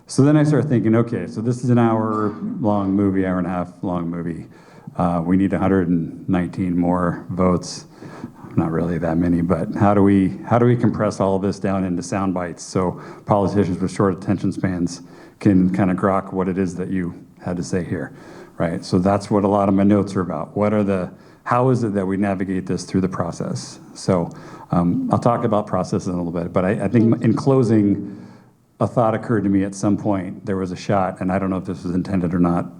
So then I started thinking, okay, so this is an hour-long movie, hour and a half long movie. We need 119 more votes. Not really that many, but how do we compress all of this down into sound bites so politicians with short attention spans can kind of grok what it is that you had to say here, right? So that's what a lot of my notes are about. How is it that we navigate this through the process? So I'll talk about process in a little bit, but I think in closing, a thought occurred to me at some point. There was a shot, and I don't know if this was intended or not.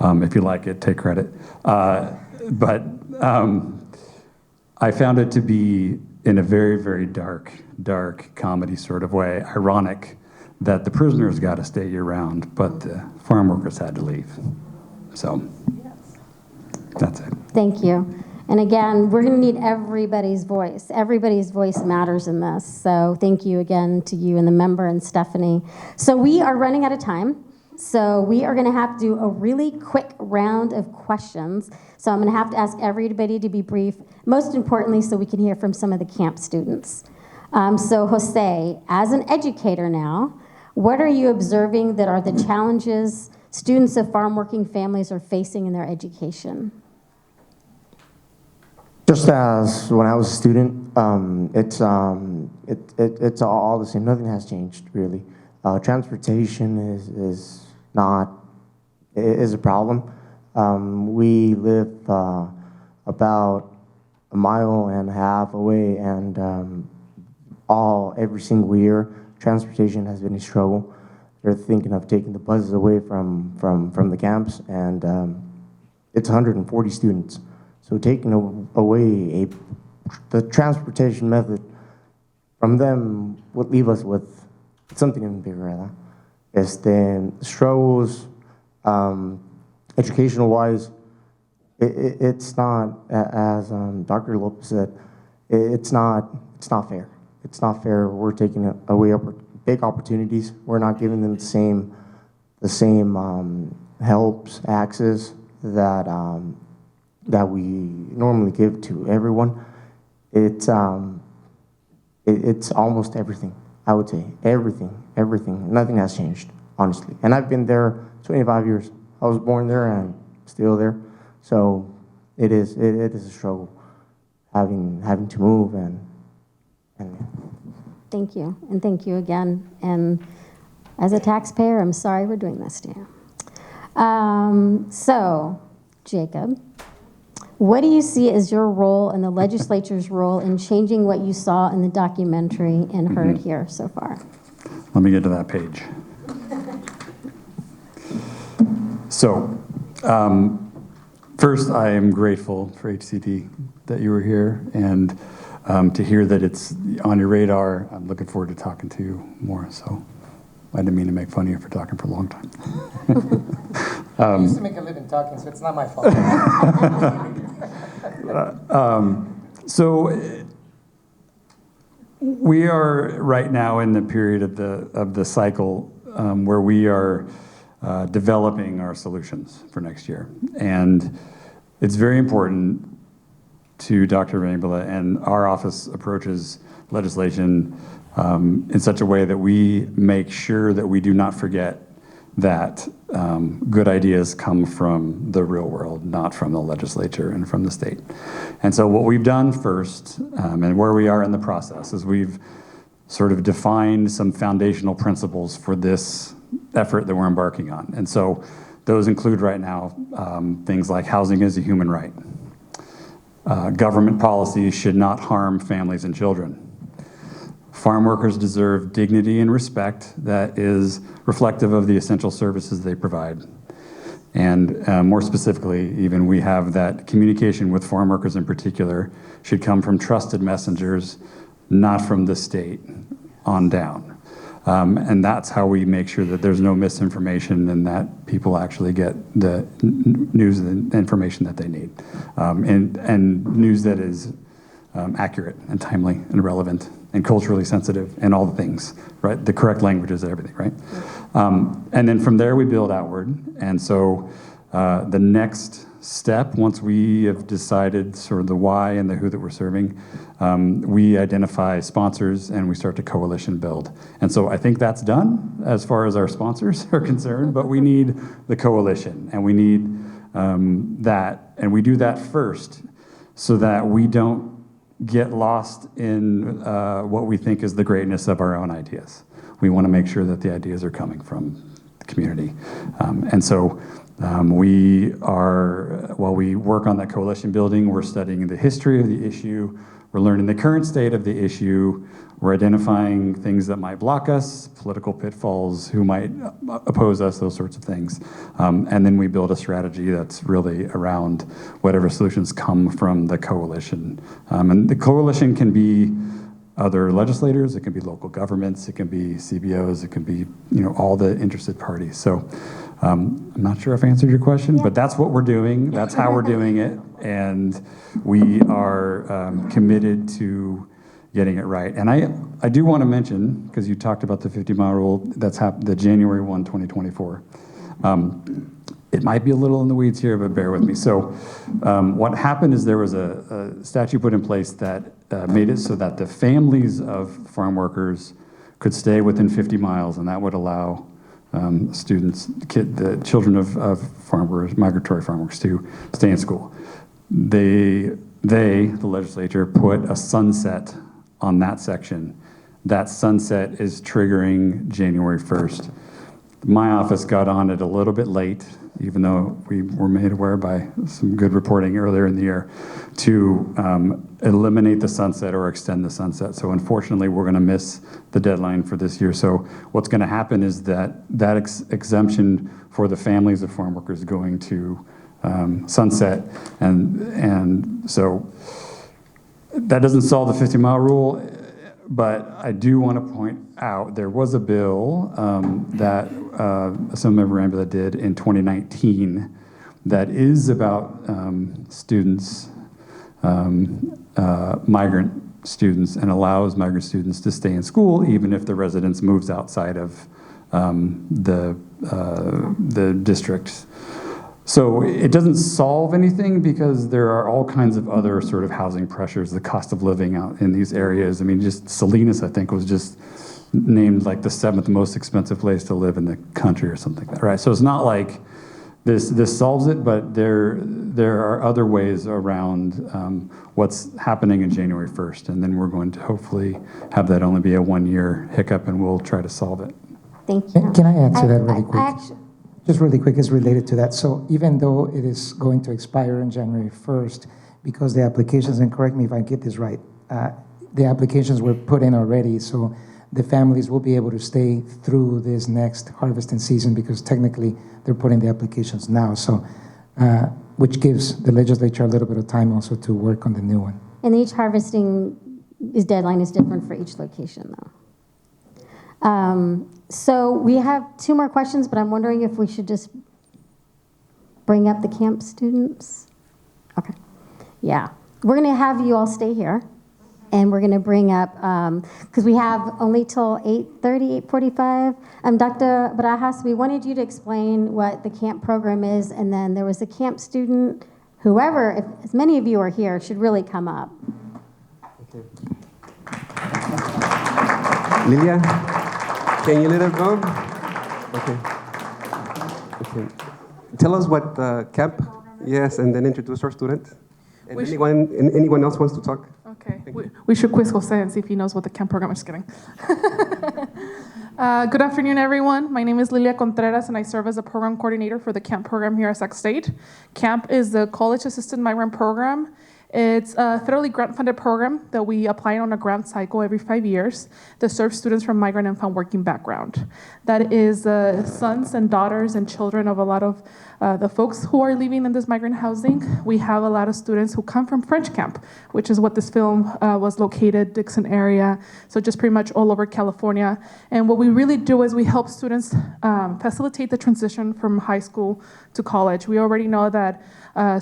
If you like it, take credit. I found it to be, in a very, very dark comedy sort of way, ironic that the prisoners got to stay year-round, but the farm workers had to leave. So, that's it. Thank you. And again, we're going to need everybody's voice. Everybody's voice matters in this. So thank you again to you and the member and Stephanie. So we are running out of time. So we are going to have to do a really quick round of questions. So I'm going to have to ask everybody to be brief, most importantly, so we can hear from some of the camp students. So Jose, as an educator now, what are you observing that are the challenges students of farm working families are facing in their education? Just as when I was a student, it's all the same. Nothing has changed really. Transportation is a problem. We live about a mile and a half away, and every single year, transportation has been a struggle. They're thinking of taking the buses away from the camps, and it's 140 students. So taking away the transportation method from them would leave us with something even bigger, right? The struggles, educational-wise, it's not, as Dr. Lopez said, it's not fair. It's not fair. We're taking away big opportunities. We're not giving them the same helps, access that we normally give to everyone. It's almost everything, I would say. Everything. Nothing has changed. honestly. And I've been there 25 years. I was born there and still there. So it is a struggle having to move and Thank you, and thank you again. And as a taxpayer, I'm sorry we're doing this to you. So, Jacob, what do you see as your role and the legislature's role in changing what you saw in the documentary and heard here so far? Let me get to that page. So, first, I am grateful for HCD that you were here, and to hear that it's on your radar. I'm looking forward to talking to you more. So, I didn't mean to make fun of you for talking for a long time. I used to make a living talking, so it's not my fault. So we are right now in the period of the cycle where we are developing our solutions for next year, and it's very important to Dr. Rambula, and our office approaches legislation in such a way that we make sure that we do not forget that good ideas come from the real world, not from the legislature and from the state. And so what we've done first, and where we are in the process, is we've sort of defined some foundational principles for this effort that we're embarking on. And so those include right now things like housing is a human right. Government policies should not harm families and children. Farm workers deserve dignity and respect that is reflective of the essential services they provide. And more specifically, even we have that communication with farm workers in particular should come from trusted messengers, not from the state on down. And that's how we make sure that there's no misinformation and that people actually get the news and information that they need. And news that is accurate and timely and relevant and culturally sensitive and all the things, right? The correct languages and everything, right? And then from there we build outward. And so the next step, once we have decided sort of the why and the who that we're serving, we identify sponsors and we start to coalition build. And so I think that's done as far as our sponsors are concerned, but we need the coalition and we need that. And we do that first so that we don't get lost in what we think is the greatness of our own ideas. We want to make sure that the ideas are coming from the community. And so we are, while we work on that coalition building, we're studying the history of the issue, we're learning the current state of the issue, we're identifying things that might block us, political pitfalls, who might oppose us, those sorts of things. And then we build a strategy that's really around whatever solutions come from the coalition. And the coalition can be other legislators, it can be local governments, it can be CBOs, it can be all the interested parties. So I'm not sure if I answered your question, but that's what we're doing, that's how we're doing it, and we are committed to getting it right. And I do want to mention, because you talked about the 50-mile rule, that's the January 1, 2024. It might be a little in the weeds here, but bear with me. So what happened is there was a statute put in place that made it so that the families of farm workers could stay within 50 miles, and that would allow the children of farm workers, migratory farm workers, to stay in school. The legislature, put a sunset on that section. That sunset is triggering January 1st. My office got on it a little bit late, even though we were made aware by some good reporting earlier in the year, to eliminate the sunset or extend the sunset. So unfortunately, we're going to miss the deadline for this year. So what's going to happen is that exemption for the families of farm workers is going to sunset. And so that doesn't solve the 50-mile rule, but I do want to point out there was a bill that Assemblymember Rambula did in 2019 that is about students, migrant students, and allows migrant students to stay in school even if the residence moves outside of the district. So it doesn't solve anything because there are all kinds of other sort of housing pressures, the cost of living out in these areas. I mean, just Salinas, I think, was just named like the 7th most expensive place to live in the country or something like that, right? So it's not like this solves it, but there are other ways around what's happening in January 1st, and then we're going to hopefully have that only be a 1-year hiccup, and we'll try to solve it. Thank you. Can I add to that really quick? Actually, Just really quick, it's related to that. So even though it is going to expire on January 1st, because the applications, and correct me if I get this right, the applications were put in already, so the families will be able to stay through this next harvesting season because technically they're putting the applications now. So, which gives the legislature a little bit of time also to work on the new one. and each harvesting deadline is different for each location, though. So we have 2 more questions, but I'm wondering if we should just bring up the camp students. Okay. Yeah. We're going to have you all stay here, and we're going to bring up, because we have only till 8:30, 8:45. Dr. Barajas, we wanted you to explain what the camp program is, and then there was a camp student, whoever, if as many of you are here, should really come up. Okay. Lilia, can you let her go? Okay. Okay. Tell us what camp, yes, and then introduce our student. And anyone else wants to talk? Okay, we should quiz Jose and see if he knows what the camp program is. Just kidding. Good afternoon, everyone. My name is Lilia Contreras, and I serve as a program coordinator for the camp program here at Sac State. Camp is the College Assisted Migrant Program. It's a federally grant-funded program that we apply on a grant cycle every 5 years that serves students from migrant and found working background. That is sons and daughters and children of a lot of the folks who are living in this migrant housing. We have a lot of students who come from French Camp, which is what this film was located, Dixon area, so just pretty much all over California. And what we really do is we help students facilitate the transition from high school to college. We already know that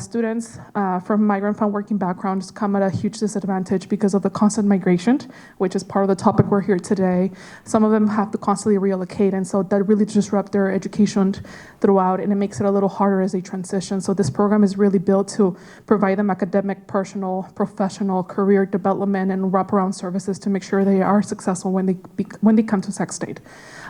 students from migrant found working backgrounds come at a huge disadvantage because of the constant migration, which is part of the topic we're here today. Some of them have to constantly relocate, and so that really disrupts their education throughout, and it makes it a little harder as they transition. So this program is really built to provide them academic, personal, professional, career development, and wraparound services to make sure they are successful when they come to Sac State.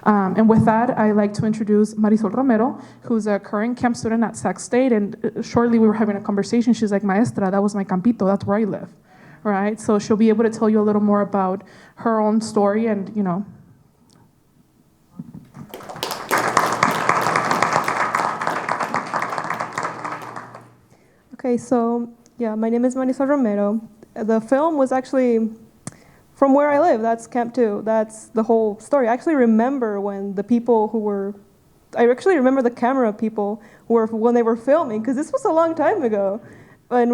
And with that, I'd like to introduce Marisol Romero, who's a current camp student at Sac State. And shortly we were having a conversation. She's like, Maestra, that was my campito. That's where I live, right? So she'll be able to tell you a little more about her own story and, you know. Okay, so yeah, my name is Marisol Romero. The film was actually from where I live. That's Camp 2. That's the whole story. I actually remember when the people who were, I actually remember the camera people were when they were filming, because this was a long time ago. And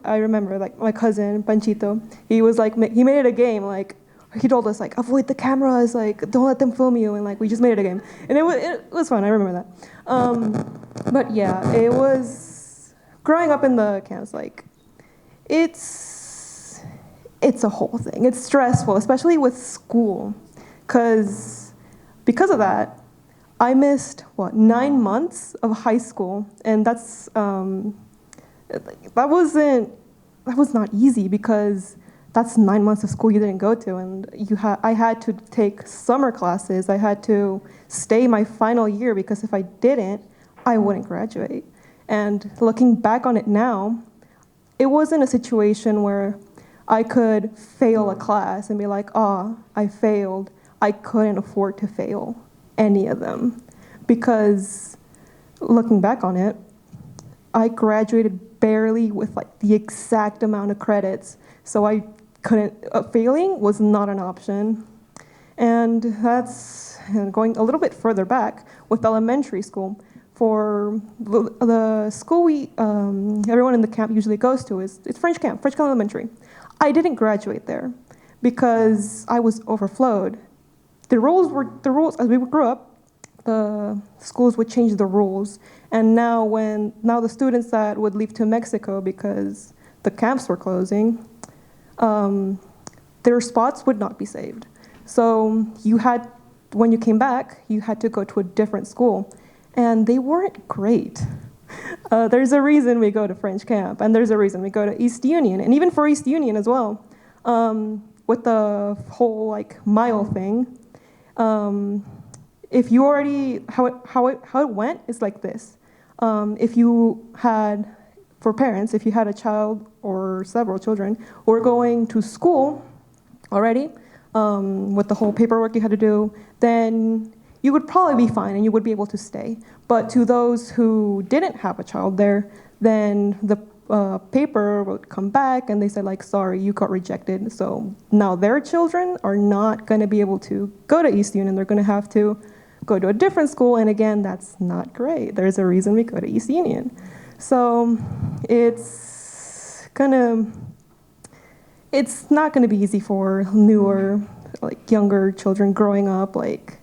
I remember like my cousin Panchito. He was like, he made it a game. Like he told us like, avoid the cameras. Like don't let them film you. And like we just made it a game. And it was fun. I remember that. But yeah, it was growing up in the camps. Like it's a whole thing. It's stressful, especially with school, because of that, I missed 9 months of high school, and that was not easy, because that's 9 months of school you didn't go to, and I had to take summer classes. I had to stay my final year, because if I didn't, I wouldn't graduate. And looking back on it now, it wasn't a situation where I could fail a class and be like, I failed. I couldn't afford to fail any of them, because looking back on it, I graduated barely with like the exact amount of credits. So I couldn't, failing was not an option. And going a little bit further back with elementary school. For the school everyone in the camp usually goes to it's French Camp Elementary. I didn't graduate there because I was overflowed. The rules as we grew up, the schools would change the rules, and now the students that would leave to Mexico because the camps were closing, their spots would not be saved. So when you came back, you had to go to a different school. And they weren't great. There's a reason we go to French Camp, and there's a reason we go to East Union, and even for East Union as well, with the whole like mile thing, if you already, how it went is like this. If you had, for parents, if you had a child or several children who were going to school already, with the whole paperwork you had to do, then you would probably be fine and you would be able to stay. But to those who didn't have a child there, then the paper would come back and they said, like, sorry, you got rejected. So now their children are not going to be able to go to East Union. They're going to have to go to a different school. And again, that's not great. There's a reason we go to East Union. So it's not going to be easy for newer, like younger children growing up, like,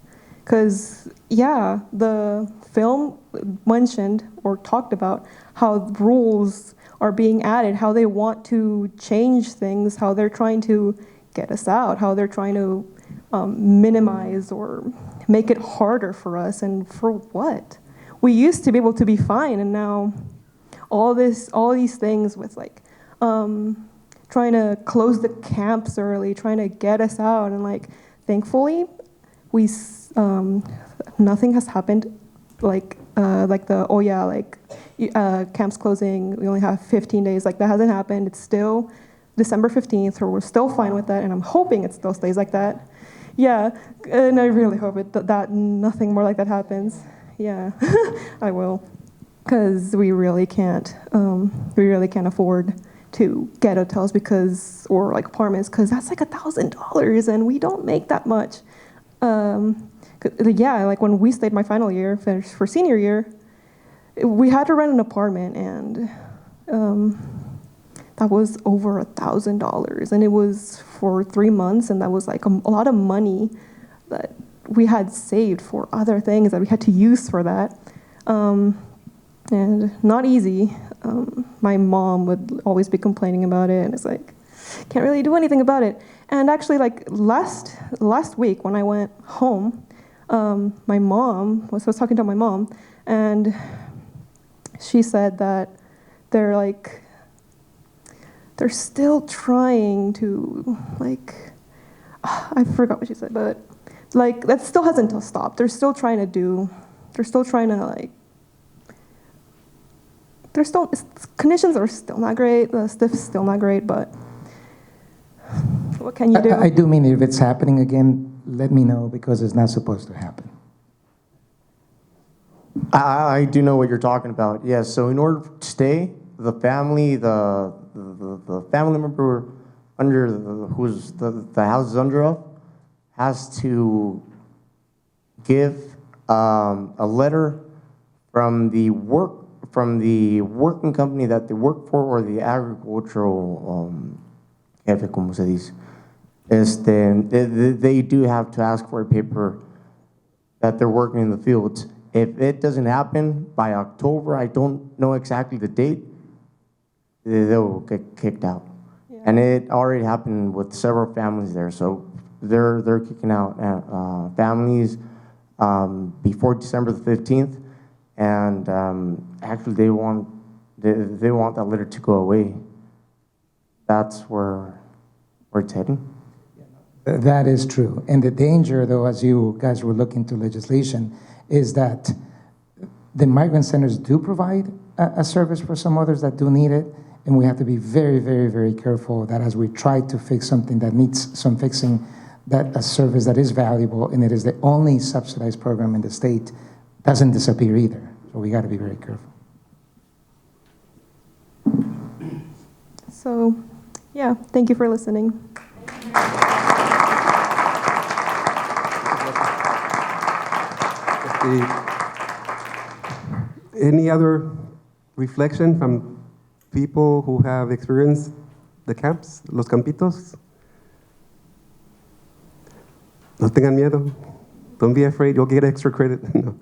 because yeah, the film mentioned or talked about how rules are being added, how they want to change things, how they're trying to get us out, how they're trying to minimize or make it harder for us, and for what? We used to be able to be fine, and now all these things with like trying to close the camps early, trying to get us out, and like thankfully we nothing has happened like camps closing, we only have 15 days, like that hasn't happened. It's still December 15th, or we're still fine with that, and I'm hoping it still stays like that. Yeah, and I really hope that nothing more like that happens. Yeah, I will, because we really can't afford to get hotels or like apartments, because that's like $1,000, and we don't make that much. Yeah, like when we stayed my final year for senior year, we had to rent an apartment, and that was over $1,000, and it was for 3 months, and that was like a lot of money that we had saved for other things that we had to use for that, and not easy. My mom would always be complaining about it, and it's like, can't really do anything about it. And actually, like last week when I went home, I was talking to my mom, and she said that they're still trying to, like, I forgot what she said, but like that still hasn't stopped. Conditions are still not great, the stuff's still not great, but what can you do? I do mean, if it's happening again, let me know, because it's not supposed to happen. I do know what you're talking about. Yes. So in order to stay, the family member who's the house is under of has to give a letter from the working company that they work for, or the agricultural jefe, como se dice. They do have to ask for a paper that they're working in the fields. If it doesn't happen by October, I don't know exactly the date, they'll get kicked out. Yeah. And it already happened with several families there, so they're kicking out families before December the 15th, and actually they want that letter to go away. That's where it's heading. That is true. And the danger, though, as you guys were looking to legislation, is that the migrant centers do provide a service for some others that do need it, and we have to be very, very, very careful that as we try to fix something that needs some fixing, that a service that is valuable and it is the only subsidized program in the state doesn't disappear either. So we got to be very careful. So, yeah, thank you for listening. Any other reflection from people who have experienced the camps, los campitos? No tengan miedo. Don't be afraid. You'll get extra credit. No.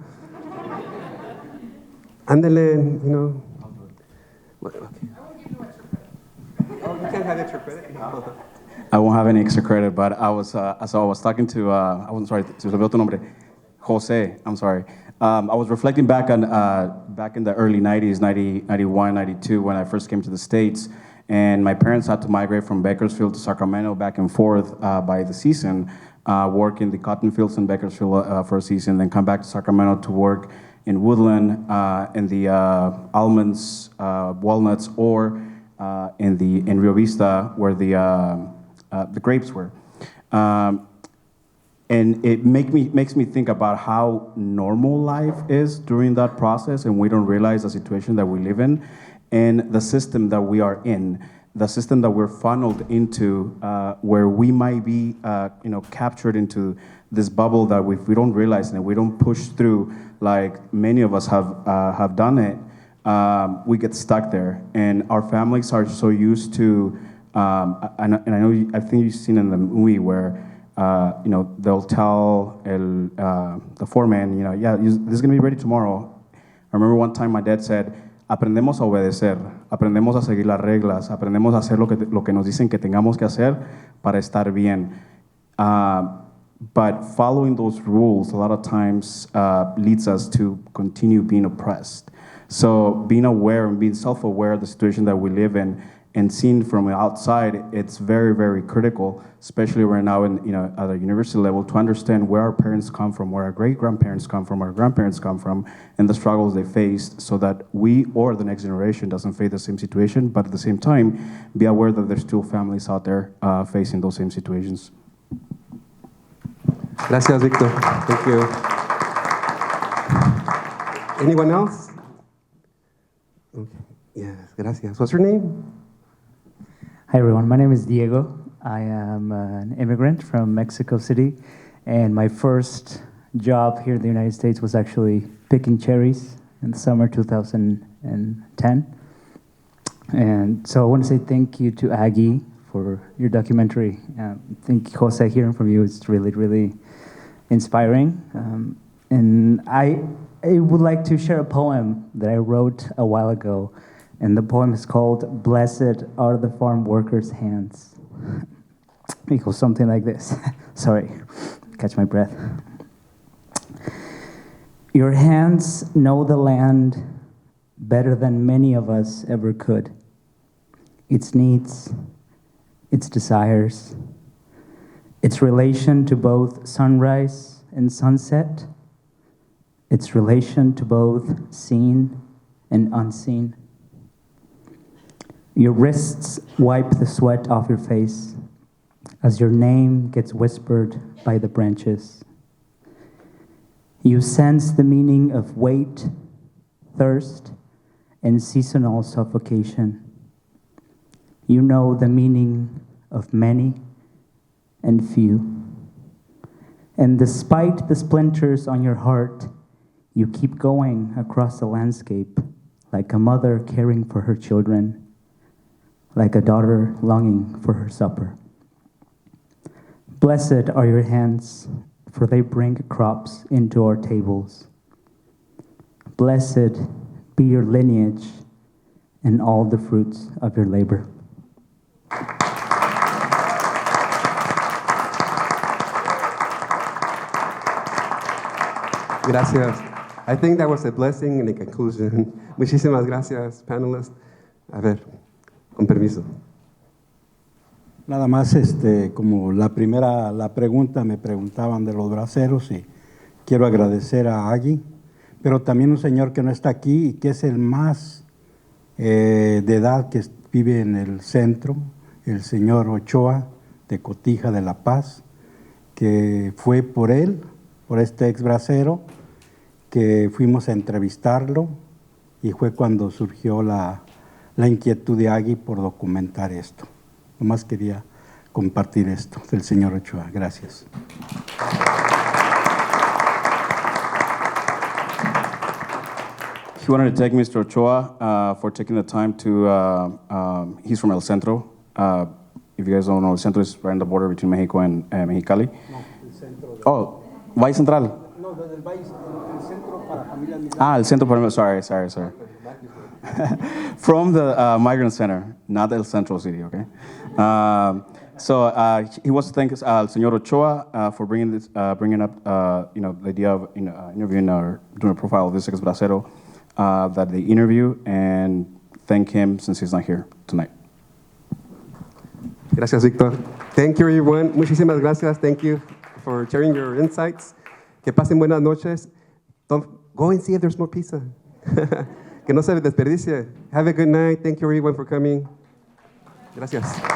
Ándele, you know. Okay. Oh, you can't have extra credit? No. I won't have any extra credit, but I was talking to, I'm sorry, se me olvidó tu nombre, Jose, I'm sorry. I was reflecting back on back in the early 90s, 90, 91, 92, when I first came to the States, and my parents had to migrate from Bakersfield to Sacramento back and forth by the season work in the cotton fields in Bakersfield for a season, then come back to Sacramento to work in Woodland, in the almonds, walnuts, or in Rio Vista where the grapes were. And it makes me think about how normal life is during that process, and we don't realize the situation that we live in and the system that we are in, the system that we're funneled into, where we might be captured into this bubble that if we don't realize and we don't push through, like many of us have done it, we get stuck there. And our families are so used to, I think you've seen in the movie where they'll tell the foreman, yeah, this is going to be ready tomorrow. I remember one time my dad said, aprendemos a obedecer, aprendemos a seguir las reglas, aprendemos a hacer lo que nos dicen que tengamos que hacer para estar bien. But following those rules a lot of times leads us to continue being oppressed. So being aware and being self-aware of the situation that we live in and seeing from outside, it's very, very critical, especially right now in, at a university level, to understand where our parents come from, where our great-grandparents come from, our grandparents come from, and the struggles they faced, so that we or the next generation doesn't face the same situation, but at the same time, be aware that there's still families out there facing those same situations. Gracias, Victor. Thank you. Anyone else? Okay. Yes, gracias. What's your name? Hi everyone, my name is Diego. I am an immigrant from Mexico City, and my first job here in the United States was actually picking cherries in the summer 2010. And so I want to say thank you to Aggie for your documentary. I think Jose, hearing from you is really, really inspiring. And I would like to share a poem that I wrote a while ago. And the poem is called "Blessed Are the Farm Workers' Hands." It goes something like this. Sorry, catch my breath. Your hands know the land better than many of us ever could. Its needs, its desires, its relation to both sunrise and sunset, its relation to both seen and unseen. Your wrists wipe the sweat off your face as your name gets whispered by the branches. You sense the meaning of weight, thirst, and seasonal suffocation. You know the meaning of many and few. And despite the splinters on your heart, you keep going across the landscape like a mother caring for her children, like a daughter longing for her supper. Blessed are your hands, for they bring crops into our tables. Blessed be your lineage and all the fruits of your labor. Gracias. I think that was a blessing in the conclusion. Muchísimas gracias, panelists. A ver. Con permiso. Nada más, como la pregunta me preguntaban de los braceros, y quiero agradecer a Agui, pero también un señor que no está aquí y que es el más de edad que vive en el centro, el señor Ochoa de Cotija de La Paz, que fue por él, por este ex bracero, que fuimos a entrevistarlo, y fue cuando surgió la inquietud de Agui por documentar esto. Nomás quería compartir esto del señor Ochoa. Gracias. He wanted to thank Mr. Ochoa for taking the time to, he's from El Centro. If you guys don't know, El Centro is right on the border between Mexico and Mexicali. No, el centro. Oh, Valle Central. No, desde el Valle, el centro para familias migrantes. El Centro para, sorry. From the Migrant Center, not El Central City, okay? So he wants to thank El Señor Ochoa for bringing up, the idea of interviewing or doing a profile of this ex bracero that they interview, and thank him since he's not here tonight. Gracias, Victor. Thank you, everyone. Muchísimas gracias. Thank you for sharing your insights. Que pasen buenas noches. Don't, go and see if there's more pizza. Que no se desperdicie. Have a good night. Thank you, everyone, for coming. Gracias.